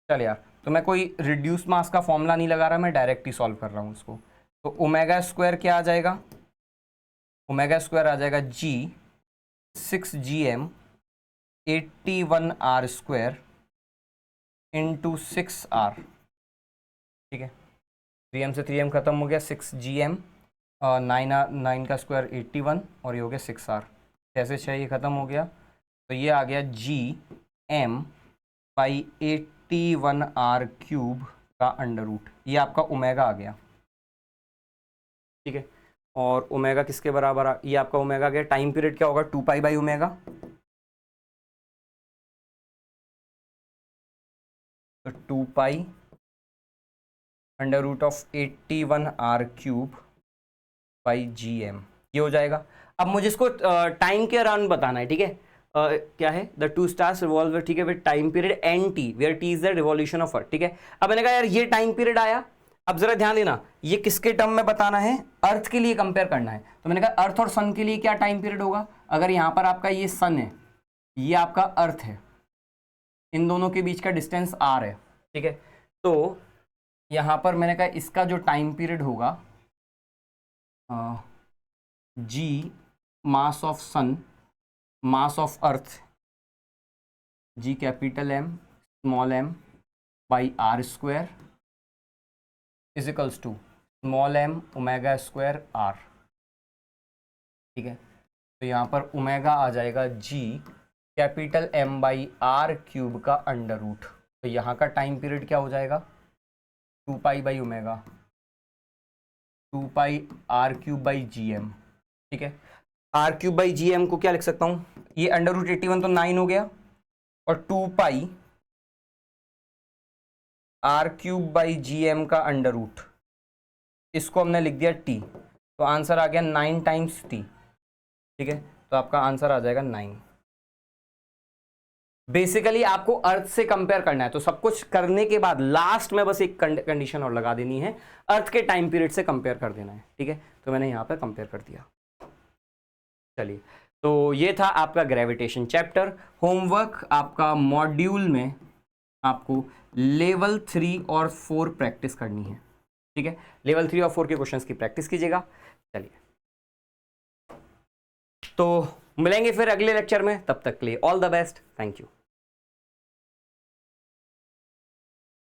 चल यार, तो मैं कोई रिड्यूस मास का फॉर्मूला नहीं लगा रहा, मैं डायरेक्ट ही सॉल्व कर रहा हूँ इसको। तो ओमेगा स्क्वायर क्या आ जाएगा, ओमेगा स्क्वायर आ जाएगा जी 6gm 81r square into 6r, ठीक है। 3m से 3m खत्म हो गया, 6gm 9 का स्क्वायर 81 और ये हो गया 6r, 6 से 6 ये खत्म हो गया, तो ये आ गया gm बाई 81r क्यूब का अंडर रूट, ये आपका ओमेगा आ गया, ठीक है। और ओमेगा किसके बराबर ये आपका ओमेगा गया, टाइम पीरियड क्या होगा 2 पाई बाई ओमेगा, तो 2 pi under root of 81r cube by gm, ये हो जाएगा। अब मुझे इसको टाइम के अराउंड बताना है, ठीक है। क्या है, द टू स्टार्स रिवॉल्व, ठीक है, with time period N T where T is the revolution of earth, ठीक है। अब मैंने कहा यार ये टाइम पीरियड आया, अब जरा ध्यान देना, ये किसके टर्म में बताना है, अर्थ के लिए कंपेयर करना है। तो मैंने कहा अर्थ और सन के लिए क्या टाइम पीरियड होगा, अगर यहाँ पर आपका ये सन है, ये आपका अर्थ है, इन दोनों के बीच का डिस्टेंस आर है, ठीक है। तो यहाँ पर मैंने कहा इसका जो टाइम पीरियड होगा G mass of sun mass of earth G capital M small M by R square is equals to small M omega square R, ठीक है। तो यहाँ पर ओमेगा आ जाएगा G capital M by R cube का under root, तो यहाँ का टाइम पीरियड क्या हो जाएगा 2 pi by omega 2 pi R cube by G M, ठीक है। R cube by G M को क्या लिख सकता हूँ, ये अंडर रूट 81 तो 9 हो गया, और 2 pi R cube by G M का अंडर रूट, इसको हमने लिख दिया टी, तो आंसर आ गया 9 टाइम्स टी, ठीक है। तो आपका आंसर आ जाएगा 9। बेसिकली आपको अर्थ से कंपेयर करना है, तो सब कुछ करने के बाद लास्ट में बस एक कंडीशन और लगा देनी है, अर्थ के टाइम पीरियड से कंपेयर कर देना है, ठीक है। तो मैंने यहाँ पर कंपेयर कर दिया। चलिए, तो ये था आपका ग्रेविटेशन चैप्टर। होमवर्क आपका मॉड्यूल में आपको लेवल 3 और 4 प्रैक्टिस करनी है, ठीक है। लेवल 3 और 4 के क्वेश्चंस की प्रैक्टिस कीजिएगा। चलिए, तो मिलेंगे फिर अगले लेक्चर में, तब तक के लिए all the best, thank you.